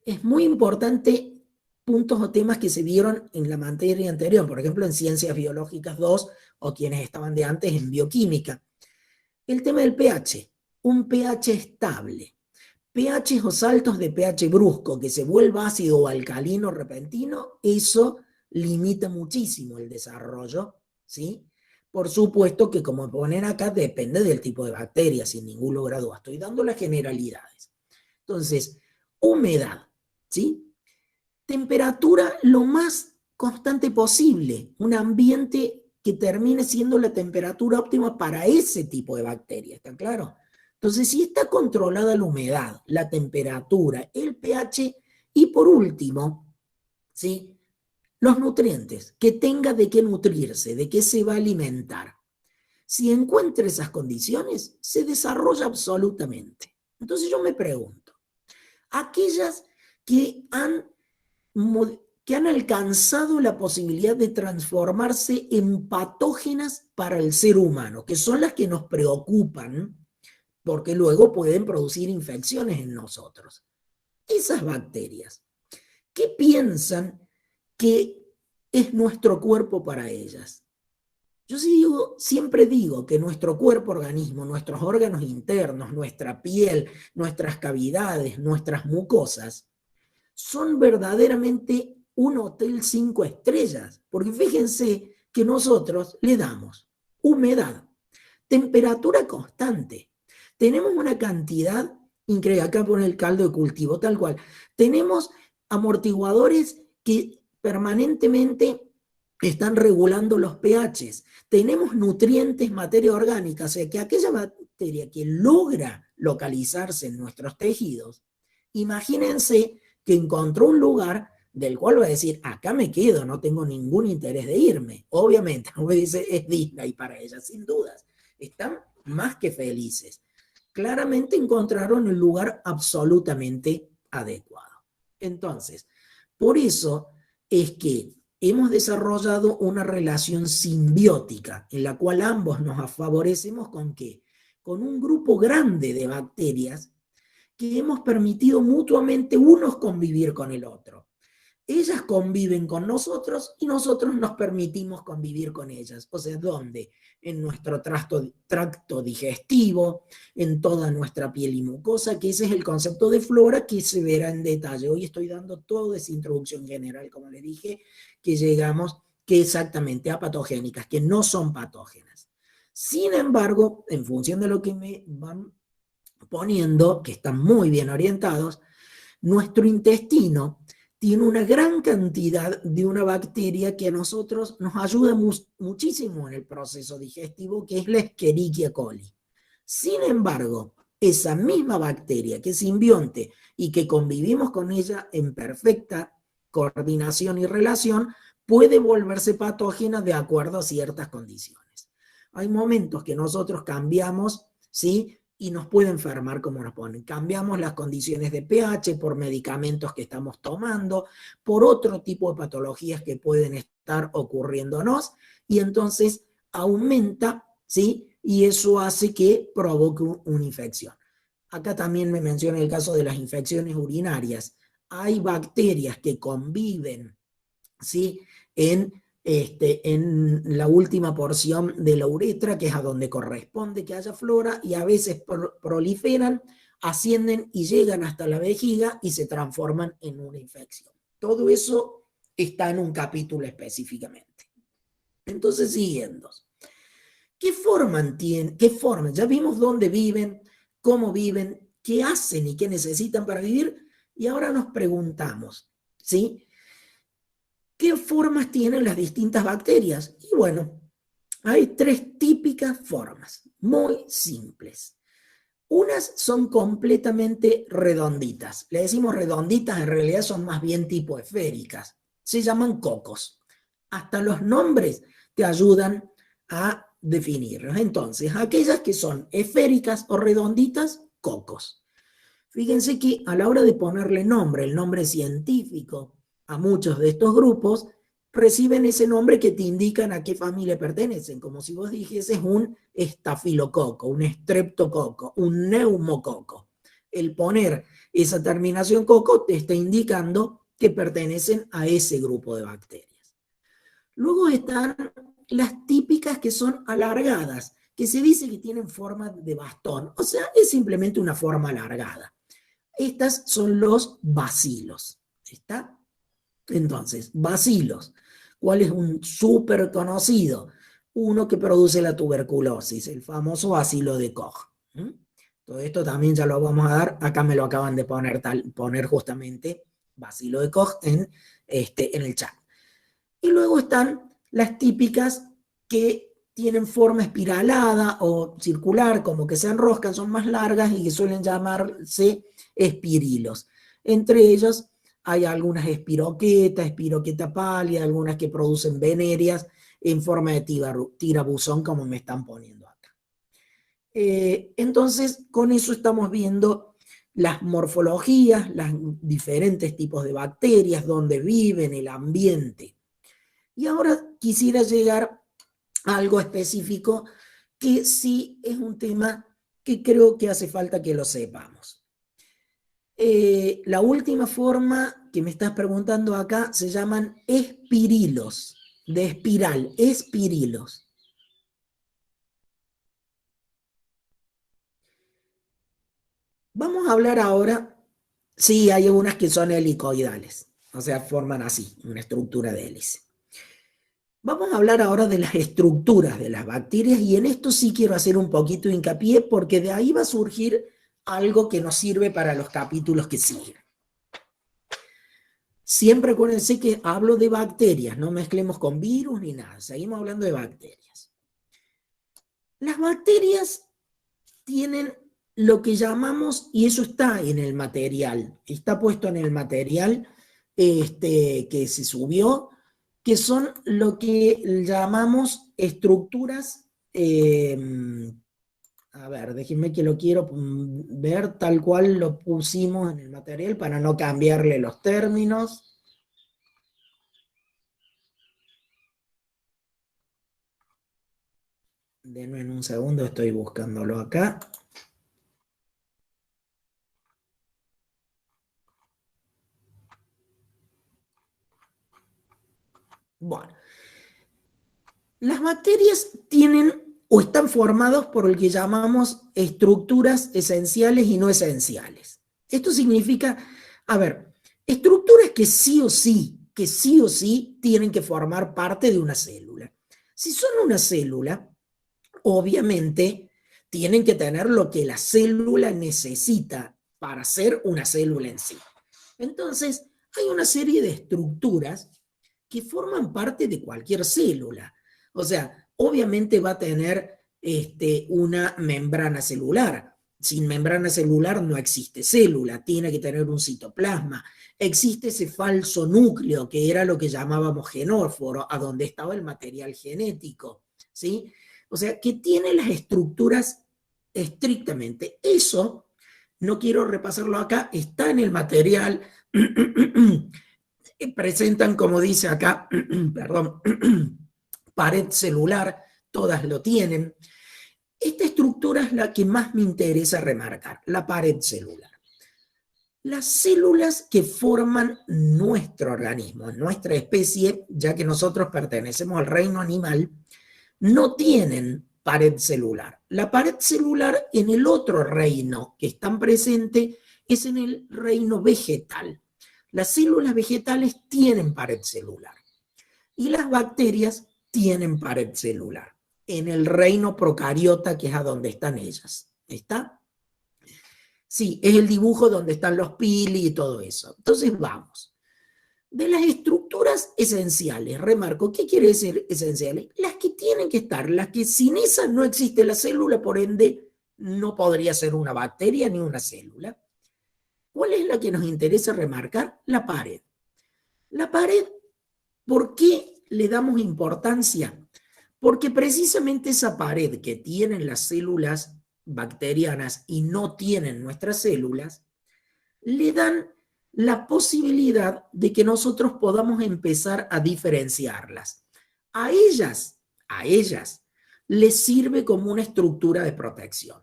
es muy importante puntos o temas que se vieron en la materia anterior, por ejemplo en Ciencias Biológicas 2 o quienes estaban de antes en Bioquímica. El tema del pH, un pH estable. pH o saltos de pH brusco, que se vuelva ácido o alcalino repentino, eso limita muchísimo el desarrollo, ¿sí? Por supuesto que, como ponen acá, depende del tipo de bacteria, sin ningún lugar a dudas. Estoy dando las generalidades. Entonces, humedad, ¿sí? Temperatura lo más constante posible, un ambiente que termine siendo la temperatura óptima para ese tipo de bacteria, ¿está claro? Entonces, si está controlada la humedad, la temperatura, el pH y por último, ¿sí? Los nutrientes, que tenga de qué nutrirse, de qué se va a alimentar. Si encuentra esas condiciones, se desarrolla absolutamente. Entonces yo me pregunto, aquellas que han alcanzado la posibilidad de transformarse en patógenas para el ser humano, que son las que nos preocupan, porque luego pueden producir infecciones en nosotros. Esas bacterias, ¿qué piensan que es nuestro cuerpo para ellas? Yo siempre digo que nuestro cuerpo organismo, nuestros órganos internos, nuestra piel, nuestras cavidades, nuestras mucosas, son verdaderamente un hotel 5 estrellas, porque fíjense que nosotros le damos humedad, temperatura constante, tenemos una cantidad increíble, acá pone el caldo de cultivo, tal cual, tenemos amortiguadores que permanentemente están regulando los pHs, tenemos nutrientes, materia orgánica, o sea que aquella bacteria que logra localizarse en nuestros tejidos, imagínense que encontró un lugar del cual va a decir, acá me quedo, no tengo ningún interés de irme. Obviamente, como dice, es Disney para ella, sin dudas. Están más que felices. Claramente encontraron el lugar absolutamente adecuado. Entonces, por eso es que hemos desarrollado una relación simbiótica en la cual ambos nos favorecemos ¿con qué? Con un grupo grande de bacterias que hemos permitido mutuamente unos convivir con el otro. Ellas conviven con nosotros y nosotros nos permitimos convivir con ellas. O sea, ¿dónde? En nuestro tracto digestivo, en toda nuestra piel y mucosa, que ese es el concepto de flora que se verá en detalle. Hoy estoy dando toda esa introducción general, como les dije, que llegamos que exactamente a patogénicas, que no son patógenas. Sin embargo, en función de lo que me van poniendo, que están muy bien orientados, nuestro intestino tiene una gran cantidad de una bacteria que a nosotros nos ayuda muchísimo en el proceso digestivo, que es la Escherichia coli. Sin embargo, esa misma bacteria que es simbionte y que convivimos con ella en perfecta coordinación y relación, puede volverse patógena de acuerdo a ciertas condiciones. Hay momentos que nosotros cambiamos, ¿sí? Y nos puede enfermar como nos ponen. Cambiamos las condiciones de pH por medicamentos que estamos tomando, por otro tipo de patologías que pueden estar ocurriéndonos, y entonces aumenta, ¿sí? Y eso hace que provoque una infección. Acá también me menciona el caso de las infecciones urinarias. Hay bacterias que conviven, ¿sí? En la última porción de la uretra, que es a donde corresponde que haya flora, y a veces proliferan, ascienden y llegan hasta la vejiga y se transforman en una infección. Todo eso está en un capítulo específicamente. Entonces, siguiendo. ¿Qué forma tienen? ¿Qué forma? Ya vimos dónde viven, cómo viven, qué hacen y qué necesitan para vivir. Y ahora nos preguntamos, ¿sí? ¿Qué formas tienen las distintas bacterias? Y bueno, hay tres típicas formas, muy simples. Unas son completamente redonditas. Le decimos redonditas, en realidad son más bien tipo esféricas. Se llaman cocos. Hasta los nombres te ayudan a definirlos. Entonces, aquellas que son esféricas o redonditas, cocos. Fíjense que a la hora de ponerle nombre, el nombre científico a muchos de estos grupos, reciben ese nombre que te indican a qué familia pertenecen, como si vos dijeses un estafilococo, un estreptococo, un neumococo. El poner esa terminación coco te está indicando que pertenecen a ese grupo de bacterias. Luego están las típicas que son alargadas, que se dice que tienen forma de bastón, o sea, es simplemente una forma alargada. Estas son los bacilos. ¿Está? Entonces, bacilos. ¿Cuál es un súper conocido? Uno que produce la tuberculosis, el famoso bacilo de Koch. Todo esto también ya lo vamos a dar. Acá me lo acaban de poner justamente bacilo de Koch en el chat. Y luego están las típicas que tienen forma espiralada o circular, como que se enroscan, son más largas y que suelen llamarse espirilos. Entre ellos hay algunas espiroqueta pálida, algunas que producen venerias en forma de tirabuzón, como me están poniendo acá. Entonces, con eso estamos viendo las morfologías, los diferentes tipos de bacterias, dónde viven, el ambiente. Y ahora quisiera llegar a algo específico que sí es un tema que creo que hace falta que lo sepamos. La última forma que me estás preguntando acá se llaman espirilos, de espiral, espirilos. Vamos a hablar ahora, sí, hay algunas que son helicoidales, o sea, forman así, una estructura de hélice. Vamos a hablar ahora de las estructuras de las bacterias y en esto sí quiero hacer un poquito de hincapié porque de ahí va a surgir algo que nos sirve para los capítulos que siguen. Siempre acuérdense que hablo de bacterias, no mezclemos con virus ni nada, seguimos hablando de bacterias. Las bacterias tienen lo que llamamos, y eso está en el material, está puesto en el material que se subió, que son lo que llamamos estructuras, a ver, déjenme que lo quiero ver tal cual lo pusimos en el material para no cambiarle los términos. Denme en un segundo, estoy buscándolo acá. Bueno, las bacterias tienen o están formadas por lo que llamamos estructuras esenciales y no esenciales. Esto significa, a ver, estructuras que sí o sí tienen que formar parte de una célula. Si son una célula, obviamente tienen que tener lo que la célula necesita para ser una célula en sí. Entonces, hay una serie de estructuras que forman parte de cualquier célula. O sea, obviamente va a tener una membrana celular. Sin membrana celular no existe célula, tiene que tener un citoplasma. Existe ese falso núcleo que era lo que llamábamos genóforo, a donde estaba el material genético, ¿sí? O sea, que tiene las estructuras estrictamente. Eso, no quiero repasarlo acá, está en el material. Presentan, como dice acá, perdón, pared celular, todas lo tienen. Esta estructura es la que más me interesa remarcar, la pared celular. Las células que forman nuestro organismo, nuestra especie, ya que nosotros pertenecemos al reino animal, no tienen pared celular. La pared celular en el otro reino que están presente es en el reino vegetal. Las células vegetales tienen pared celular y las bacterias tienen pared celular, en el reino procariota, que es a donde están ellas. ¿Está? Sí, es el dibujo donde están los pili y todo eso. Entonces vamos. De las estructuras esenciales, remarco, ¿qué quiere decir esenciales? Las que tienen que estar, las que sin esas no existe la célula, por ende no podría ser una bacteria ni una célula. ¿Cuál es la que nos interesa remarcar? La pared. La pared, ¿por qué le damos importancia? Porque precisamente esa pared que tienen las células bacterianas y no tienen nuestras células, le dan la posibilidad de que nosotros podamos empezar a diferenciarlas. A ellas, les sirve como una estructura de protección.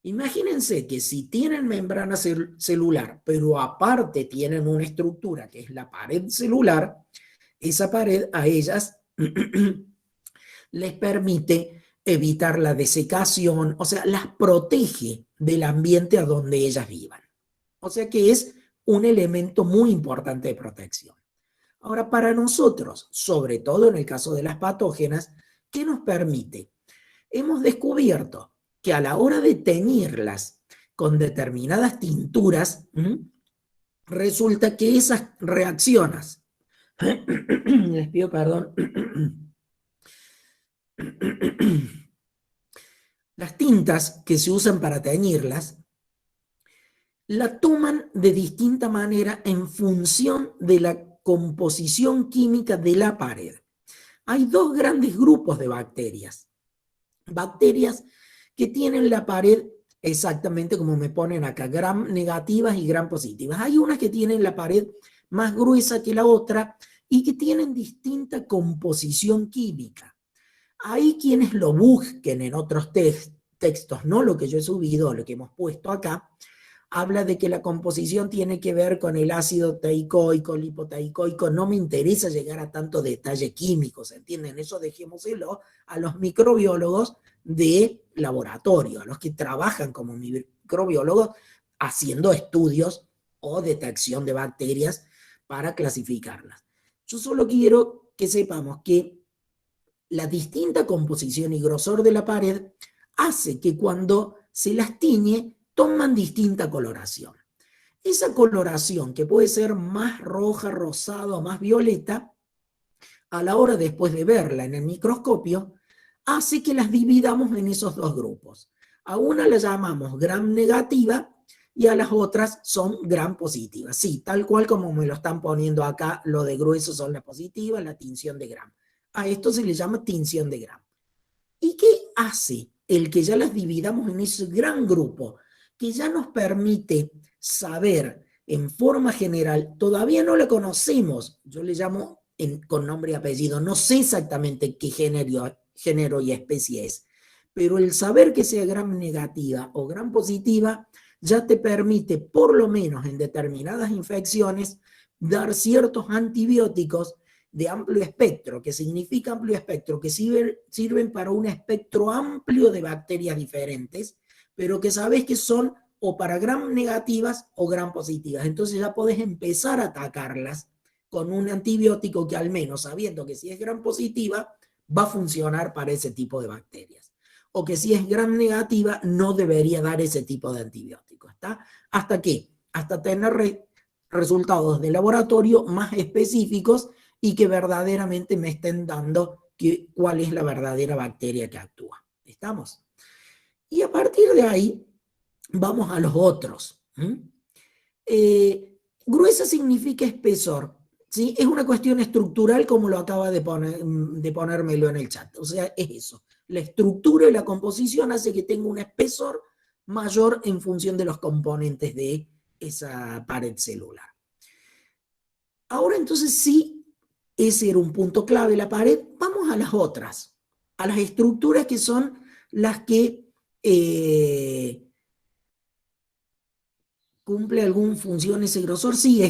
Imagínense que si tienen membrana celular, pero aparte tienen una estructura que es la pared celular, esa pared a ellas les permite evitar la desecación, o sea, las protege del ambiente a donde ellas vivan. O sea que es un elemento muy importante de protección. Ahora, para nosotros, sobre todo en el caso de las patógenas, ¿qué nos permite? Hemos descubierto que a la hora de teñirlas con determinadas tinturas, resulta que esas reacciones, les pido perdón, las tintas que se usan para teñirlas, la toman de distinta manera en función de la composición química de la pared. Hay dos grandes grupos de bacterias. Bacterias que tienen la pared exactamente como me ponen acá, gram negativas y gram positivas. Hay unas que tienen la pared más gruesa que la otra y que tienen distinta composición química. Hay quienes lo busquen en otros textos, no lo que yo he subido, lo que hemos puesto acá, habla de que la composición tiene que ver con el ácido teicoico, lipoteicoico. No me interesa llegar a tanto detalle químico, ¿se entienden? Eso dejémoselo a los microbiólogos de laboratorio, a los que trabajan como microbiólogos haciendo estudios o detección de bacterias para clasificarlas. Yo solo quiero que sepamos que la distinta composición y grosor de la pared hace que cuando se las tiñe toman distinta coloración. Esa coloración, que puede ser más roja, rosada o más violeta, a la hora después de verla en el microscopio, hace que las dividamos en esos dos grupos. A una la llamamos gram negativa y a las otras son gram positivas. Sí, tal cual como me lo están poniendo acá, lo de grueso son las positivas, la tinción de gram. A esto se le llama tinción de gram. ¿Y qué hace el que ya las dividamos en ese gran grupo? Que ya nos permite saber en forma general, todavía no la conocemos, yo le llamo con nombre y apellido, no sé exactamente qué género y especie es, pero el saber que sea gram negativa o gram positiva ya te permite, por lo menos en determinadas infecciones, dar ciertos antibióticos de amplio espectro. ¿Qué significa amplio espectro? Que sirven para un espectro amplio de bacterias diferentes, pero que sabes que son o para gram negativas o gram positivas. Entonces ya podés empezar a atacarlas con un antibiótico que, al menos sabiendo que si es gram positiva, va a funcionar para ese tipo de bacterias. O que si es gram negativa, no debería dar ese tipo de antibiótico. ¿Está? ¿Hasta qué? Hasta tener resultados de laboratorio más específicos y que verdaderamente me estén dando cuál es la verdadera bacteria que actúa. ¿Estamos? Y a partir de ahí, vamos a los otros. Gruesa significa espesor. ¿Sí? Es una cuestión estructural, como lo acaba de ponérmelo en el chat. O sea, es eso. La estructura y la composición hace que tenga un espesor mayor en función de los componentes de esa pared celular. Ahora entonces sí, ese era un punto clave, la pared. Vamos a las otras, a las estructuras que son las que cumple alguna función ese grosor. Sí,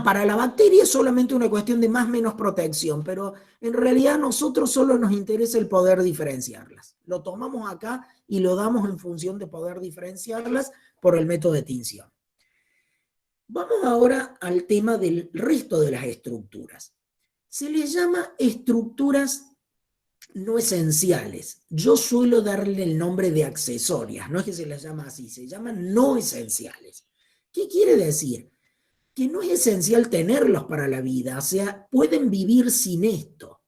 para la bacteria es solamente una cuestión de más o menos protección, pero en realidad a nosotros solo nos interesa el poder diferenciarlas. Lo tomamos acá y lo damos en función de poder diferenciarlas por el método de tinción. Vamos ahora al tema del resto de las estructuras. Se les llama estructuras no esenciales. Yo suelo darle el nombre de accesorias, no es que se las llama así, se llaman no esenciales. ¿Qué quiere decir? Que no es esencial tenerlos para la vida, o sea, pueden vivir sin esto.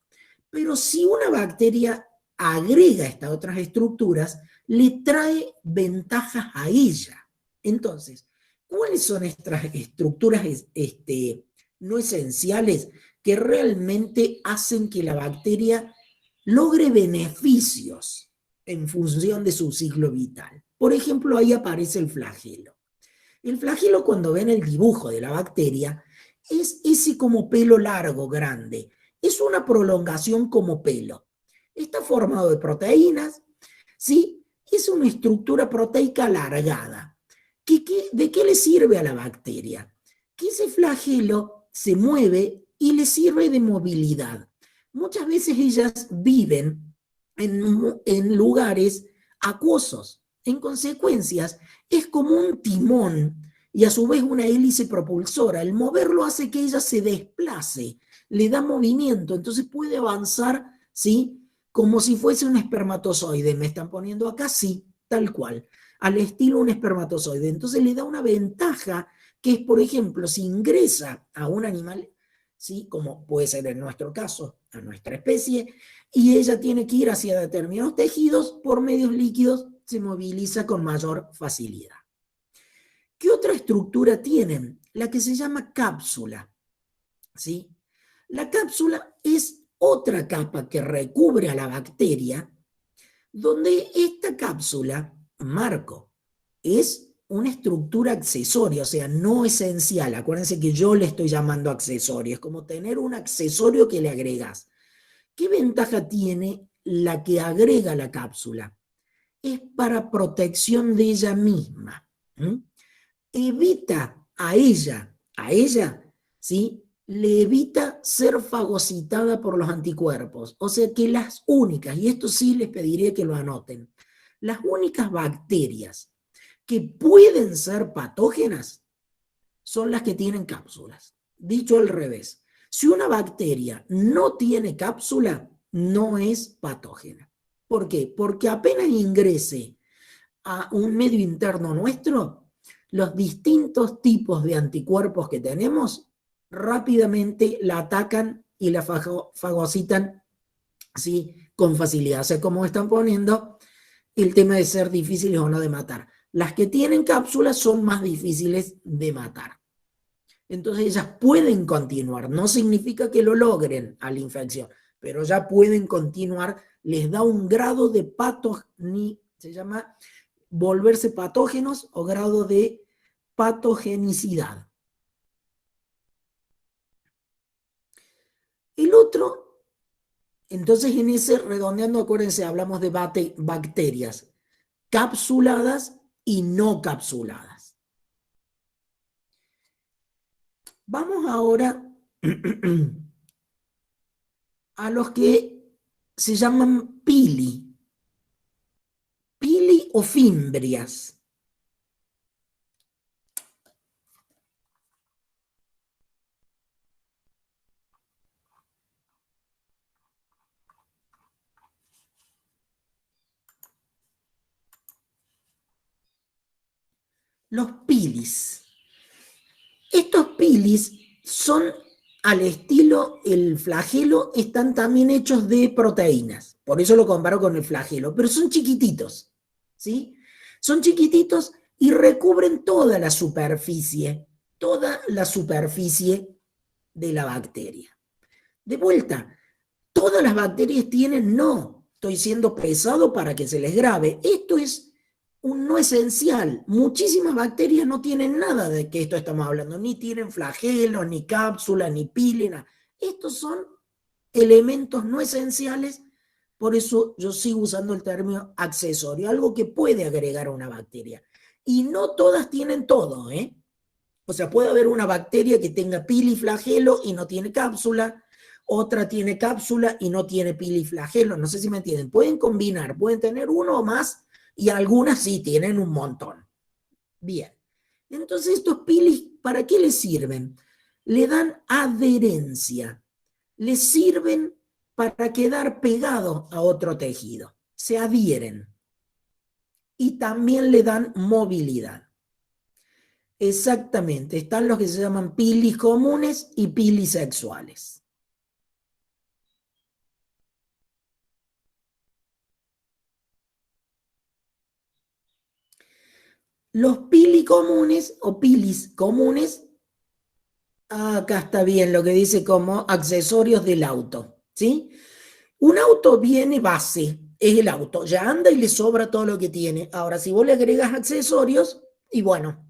Pero si una bacteria agrega estas otras estructuras, le trae ventajas a ella. Entonces, ¿cuáles son estas estructuras no esenciales que realmente hacen que la bacteria logre beneficios en función de su ciclo vital? Por ejemplo, ahí aparece el flagelo. El flagelo, cuando ven el dibujo de la bacteria, es ese como pelo largo, grande. Es una prolongación como pelo. Está formado de proteínas, ¿sí? Es una estructura proteica alargada. ¿De qué le sirve a la bacteria? Que ese flagelo se mueve y le sirve de movilidad. Muchas veces ellas viven en lugares acuosos. En consecuencia, es como un timón y a su vez una hélice propulsora. El moverlo hace que ella se desplace, le da movimiento, entonces puede avanzar, ¿sí? Como si fuese un espermatozoide. ¿Me están poniendo acá? Sí, tal cual. Al estilo un espermatozoide. Entonces le da una ventaja que es, por ejemplo, si ingresa a un animal, ¿sí? Como puede ser en nuestro caso, a nuestra especie, y ella tiene que ir hacia determinados tejidos por medios líquidos, se moviliza con mayor facilidad. ¿Qué otra estructura tienen? La que se llama cápsula, ¿sí? La cápsula es otra capa que recubre a la bacteria, donde esta cápsula, Marco, es una estructura accesoria, o sea, no esencial. Acuérdense que yo le estoy llamando accesorio, es como tener un accesorio que le agregas. ¿Qué ventaja tiene la que agrega la cápsula? Es para protección de ella misma. Evita a ella, ¿sí? Le evita ser fagocitada por los anticuerpos. O sea que las únicas, y esto sí les pediría que lo anoten, las únicas bacterias que pueden ser patógenas son las que tienen cápsulas. Dicho al revés, si una bacteria no tiene cápsula, no es patógena. ¿Por qué? Porque apenas ingrese a un medio interno nuestro, los distintos tipos de anticuerpos que tenemos rápidamente la atacan y la fagocitan, ¿sí? Con facilidad. O sea, como están poniendo el tema de ser difíciles o no de matar. Las que tienen cápsulas son más difíciles de matar. Entonces ellas pueden continuar, no significa que lo logren a la infección, pero ya pueden continuar, les da un grado de se llama volverse patógenos o grado de patogenicidad. El otro, entonces en ese redondeando, acuérdense, hablamos de bacterias capsuladas y no capsuladas. Vamos ahora a los que se llaman pili o fimbrias. Los pilis. Estos pilis son al estilo el flagelo, están también hechos de proteínas. Por eso lo comparo con el flagelo, pero son chiquititos, ¿sí? Son chiquititos y recubren toda la superficie de la bacteria. De vuelta, todas las bacterias tienen, no, estoy siendo pesado para que se les grabe. Esto es un no esencial. Muchísimas bacterias no tienen nada de que esto estamos hablando, ni tienen flagelos, ni cápsula, ni pílena. Estos son elementos no esenciales, por eso yo sigo usando el término accesorio, algo que puede agregar a una bacteria. Y no todas tienen todo, ¿eh? O sea, puede haber una bacteria que tenga pili y flagelo y no tiene cápsula, otra tiene cápsula y no tiene pili y flagelo, no sé si me entienden. Pueden combinar, pueden tener uno o más, y algunas sí tienen un montón. Bien, entonces estos pilis, ¿para qué les sirven? Le dan adherencia, les sirven para quedar pegado a otro tejido. Se adhieren. Y también le dan movilidad. Exactamente, están los que se llaman pilis comunes y pilis sexuales. Los pili comunes o pilis comunes, acá está bien lo que dice como accesorios del auto, ¿sí? Un auto viene base, es el auto, ya anda y le sobra todo lo que tiene. Ahora, si vos le agregas accesorios, y bueno,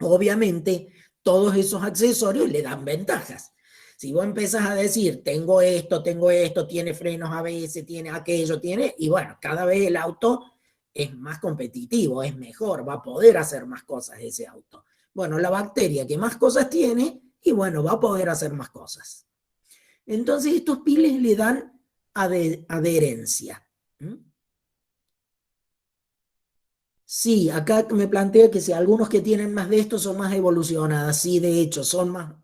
obviamente todos esos accesorios le dan ventajas. Si vos empezás a decir, tengo esto, tiene frenos ABS, tiene aquello, tiene, y bueno, cada vez el auto es más competitivo, es mejor, va a poder hacer más cosas ese auto. Bueno, la bacteria que más cosas tiene, y bueno, va a poder hacer más cosas. Entonces estos piles le dan adherencia. Sí, acá me plantea que si algunos que tienen más de esto son más evolucionadas, sí, de hecho, son más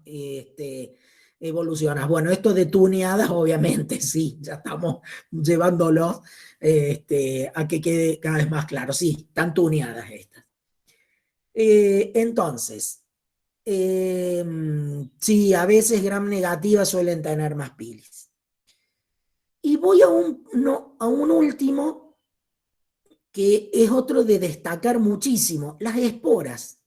evolucionadas. Bueno, esto de tuneadas, obviamente, sí, ya estamos llevándolos a que quede cada vez más claro. Sí, están tuneadas estas. Entonces, sí, a veces gram negativas suelen tener más pilis. Y voy a un último, que es otro de destacar muchísimo, las esporas.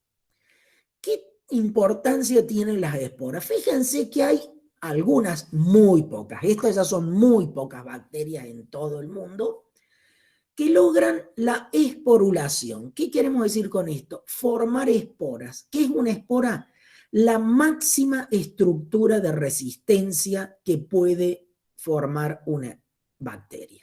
¿Qué importancia tienen las esporas? Fíjense que hay algunas, muy pocas, estas ya son muy pocas bacterias en todo el mundo, que logran la esporulación. ¿Qué queremos decir con esto? Formar esporas. ¿Qué es una espora? La máxima estructura de resistencia que puede formar una bacteria.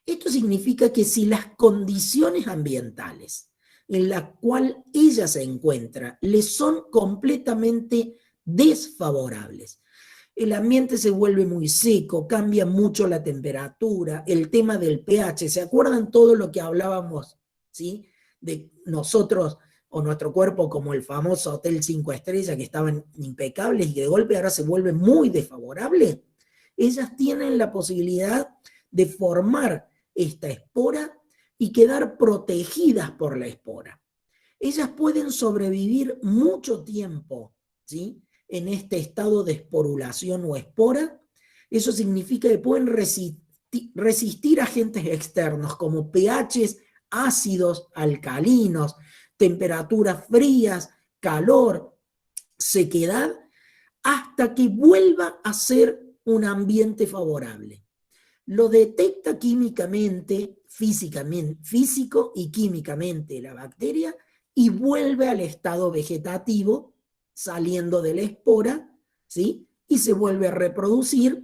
Esto significa que si las condiciones ambientales en las cuales ella se encuentra le son completamente desfavorables, el ambiente se vuelve muy seco, cambia mucho la temperatura, el tema del pH, ¿se acuerdan todo lo que hablábamos, ¿sí? De nosotros o nuestro cuerpo como el famoso Hotel 5 Estrellas, que estaban impecables y que de golpe ahora se vuelve muy desfavorable? Ellas tienen la posibilidad de formar esta espora y quedar protegidas por la espora. Ellas pueden sobrevivir mucho tiempo, ¿sí?, en este estado de esporulación o espora. Eso significa que pueden resistir agentes externos como pHs ácidos, alcalinos, temperaturas frías, calor, sequedad, hasta que vuelva a ser un ambiente favorable. Lo detecta químicamente, físico y químicamente la bacteria, y vuelve al estado vegetativo, saliendo de la espora, ¿sí? Y se vuelve a reproducir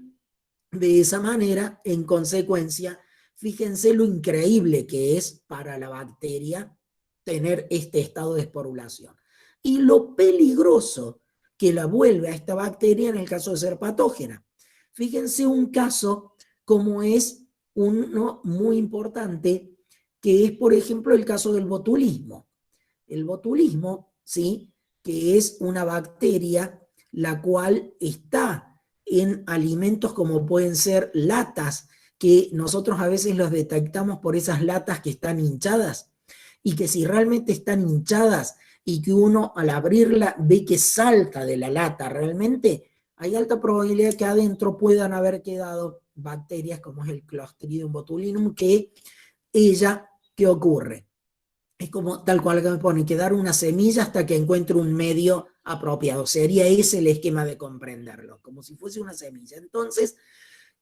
de esa manera. En consecuencia, fíjense lo increíble que es para la bacteria tener este estado de esporulación. Y lo peligroso que la vuelve a esta bacteria en el caso de ser patógena. Fíjense un caso como es uno muy importante, que es, por ejemplo, el caso del botulismo. El botulismo, ¿sí?, que es una bacteria la cual está en alimentos como pueden ser latas, que nosotros a veces los detectamos por esas latas que están hinchadas, y que si realmente están hinchadas y que uno al abrirla ve que salta de la lata realmente, hay alta probabilidad que adentro puedan haber quedado bacterias como es el Clostridium botulinum, que ella, ¿qué ocurre? Es como tal cual que me pone, que dar una semilla hasta que encuentre un medio apropiado. Sería ese el esquema de comprenderlo, como si fuese una semilla. Entonces,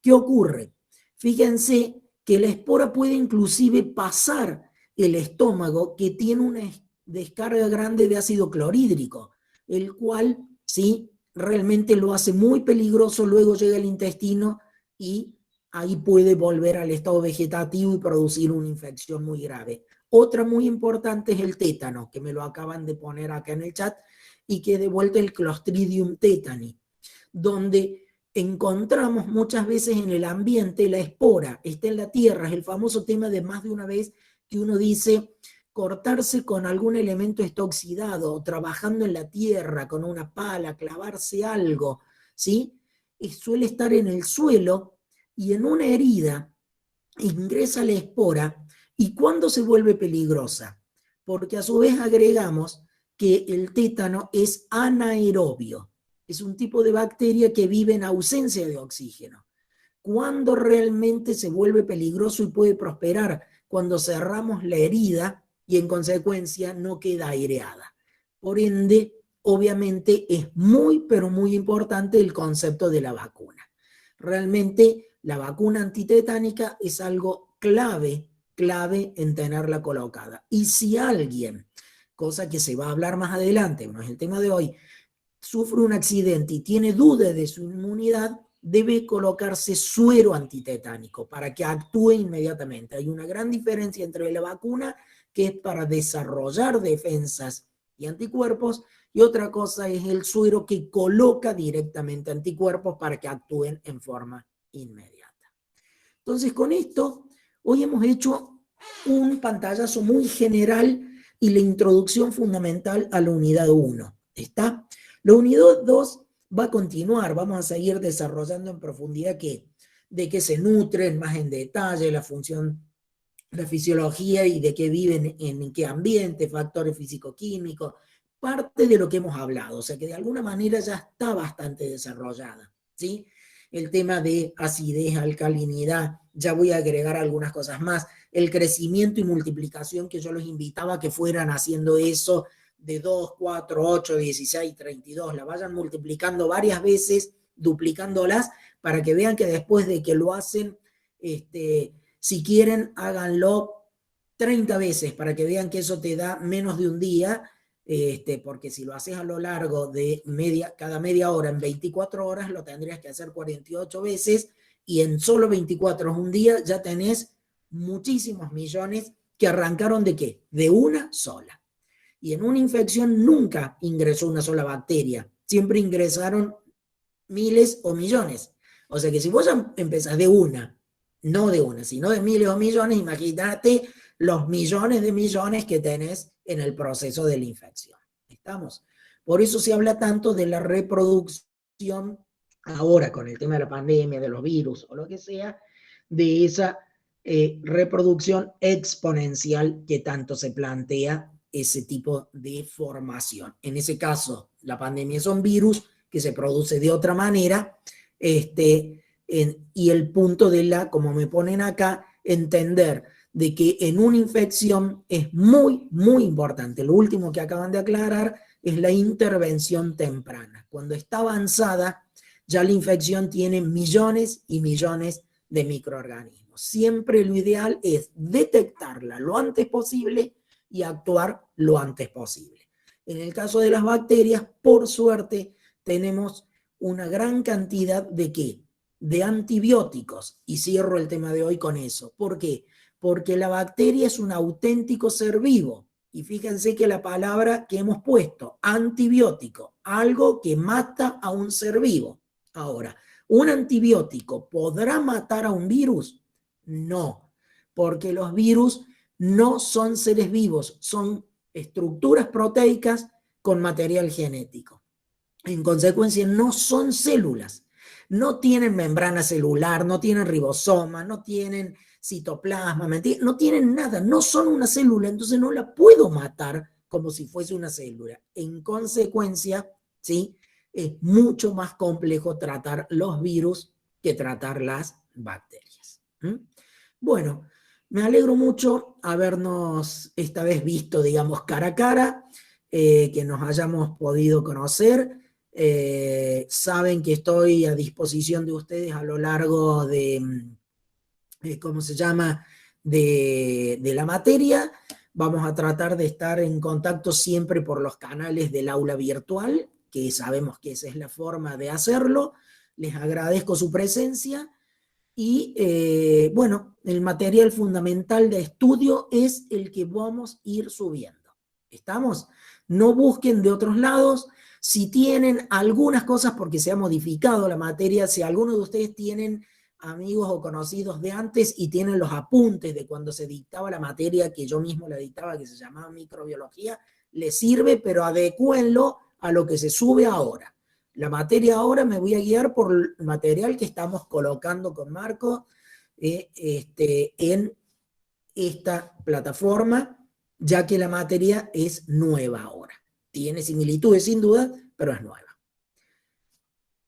¿qué ocurre? Fíjense que la espora puede inclusive pasar el estómago, que tiene una descarga grande de ácido clorhídrico, el cual, ¿sí?, realmente lo hace muy peligroso. Luego llega al intestino y ahí puede volver al estado vegetativo y producir una infección muy grave. Otra muy importante es el tétano, que me lo acaban de poner acá en el chat, y que de vuelta el Clostridium tetani, donde encontramos muchas veces en el ambiente la espora, está en la tierra. Es el famoso tema de más de una vez que uno dice, cortarse con algún elemento está oxidado, trabajando en la tierra con una pala, clavarse algo, ¿sí? Y suele estar en el suelo, y en una herida ingresa la espora. ¿Y cuándo se vuelve peligrosa? Porque a su vez agregamos que el tétano es anaerobio. Es un tipo de bacteria que vive en ausencia de oxígeno. ¿Cuándo realmente se vuelve peligroso y puede prosperar? Cuando cerramos la herida y en consecuencia no queda aireada. Por ende, obviamente es muy, pero muy importante el concepto de la vacuna. Realmente la vacuna antitetánica es algo clave en tenerla colocada. Y si alguien, cosa que se va a hablar más adelante, no es el tema de hoy, sufre un accidente y tiene dudas de su inmunidad, debe colocarse suero antitetánico para que actúe inmediatamente. Hay una gran diferencia entre la vacuna, que es para desarrollar defensas y anticuerpos, y otra cosa es el suero que coloca directamente anticuerpos para que actúen en forma inmediata. Entonces, con esto, hoy hemos hecho un pantallazo muy general y la introducción fundamental a la unidad 1. ¿Está? La unidad 2 va a continuar, vamos a seguir desarrollando en profundidad de qué se nutren más en detalle, la función, la fisiología y de qué viven en qué ambiente, factores físico-químicos, parte de lo que hemos hablado, o sea que de alguna manera ya está bastante desarrollada, ¿sí? El tema de acidez, alcalinidad, ya voy a agregar algunas cosas más, el crecimiento y multiplicación que yo los invitaba a que fueran haciendo eso de 2, 4, 8, 16, 32, la vayan multiplicando varias veces, duplicándolas, para que vean que después de que lo hacen, si quieren, háganlo 30 veces, para que vean que eso te da menos de un día, porque si lo haces a lo largo de cada media hora, en 24 horas, lo tendrías que hacer 48 veces, y en solo 24 un día ya tenés muchísimos millones que arrancaron ¿de qué? De una sola. Y en una infección nunca ingresó una sola bacteria, siempre ingresaron miles o millones. O sea que si vos empezás de una, no de una, sino de miles o millones, imagínate los millones de millones que tenés en el proceso de la infección. ¿Estamos? Por eso se habla tanto de la reproducción ahora con el tema de la pandemia, de los virus o lo que sea, de esa reproducción exponencial que tanto se plantea ese tipo de formación. En ese caso, la pandemia son virus que se produce de otra manera, y el punto de como me ponen acá, entender de que en una infección es muy, muy importante. Lo último que acaban de aclarar es la intervención temprana. Cuando está avanzada, ya la infección tiene millones y millones de microorganismos. Siempre lo ideal es detectarla lo antes posible y actuar lo antes posible. En el caso de las bacterias, por suerte, tenemos una gran cantidad de ¿qué? De antibióticos. Y cierro el tema de hoy con eso. ¿Por qué? Porque la bacteria es un auténtico ser vivo. Y fíjense que la palabra que hemos puesto, antibiótico, algo que mata a un ser vivo. Ahora, ¿un antibiótico podrá matar a un virus? No, porque los virus no son seres vivos, son estructuras proteicas con material genético. En consecuencia, no son células, no tienen membrana celular, no tienen ribosoma, no tienen citoplasma, no tienen nada, no son una célula, entonces no la puedo matar como si fuese una célula. En consecuencia, ¿sí? Es mucho más complejo tratar los virus que tratar las bacterias. Bueno, me alegro mucho habernos esta vez visto, digamos, cara a cara, que nos hayamos podido conocer. Saben que estoy a disposición de ustedes a lo largo ¿cómo se llama?, de la materia. Vamos a tratar de estar en contacto siempre por los canales del aula virtual, que sabemos que esa es la forma de hacerlo. Les agradezco su presencia y bueno, el material fundamental de estudio es el que vamos a ir subiendo. ¿Estamos? No busquen de otros lados. Si tienen algunas cosas, porque se ha modificado la materia, si algunos de ustedes tienen amigos o conocidos de antes y tienen los apuntes de cuando se dictaba la materia que yo mismo la dictaba, que se llamaba microbiología, les sirve, pero adecúenlo a lo que se sube ahora. La materia ahora me voy a guiar por el material que estamos colocando con Marco en esta plataforma, ya que la materia es nueva ahora. Tiene similitudes sin duda, pero es nueva.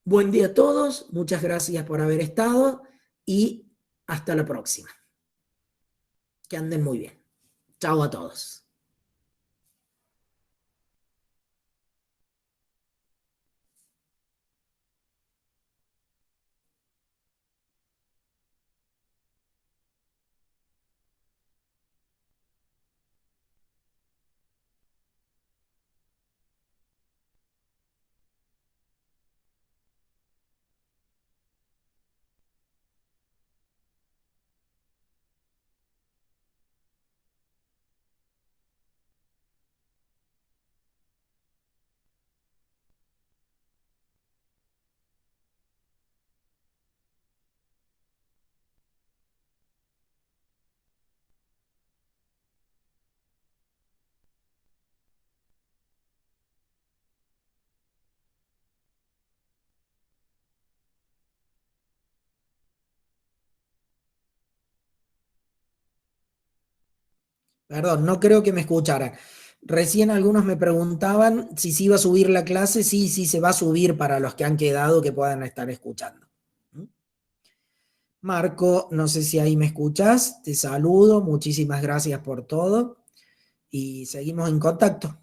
Buen día a todos, muchas gracias por haber estado y hasta la próxima. Que anden muy bien. Chao a todos. Perdón, no creo que me escucharan. Recién algunos me preguntaban si se iba a subir la clase. Sí, sí, se va a subir para los que han quedado que puedan estar escuchando. Marco, no sé si ahí me escuchas. Te saludo, muchísimas gracias por todo y seguimos en contacto.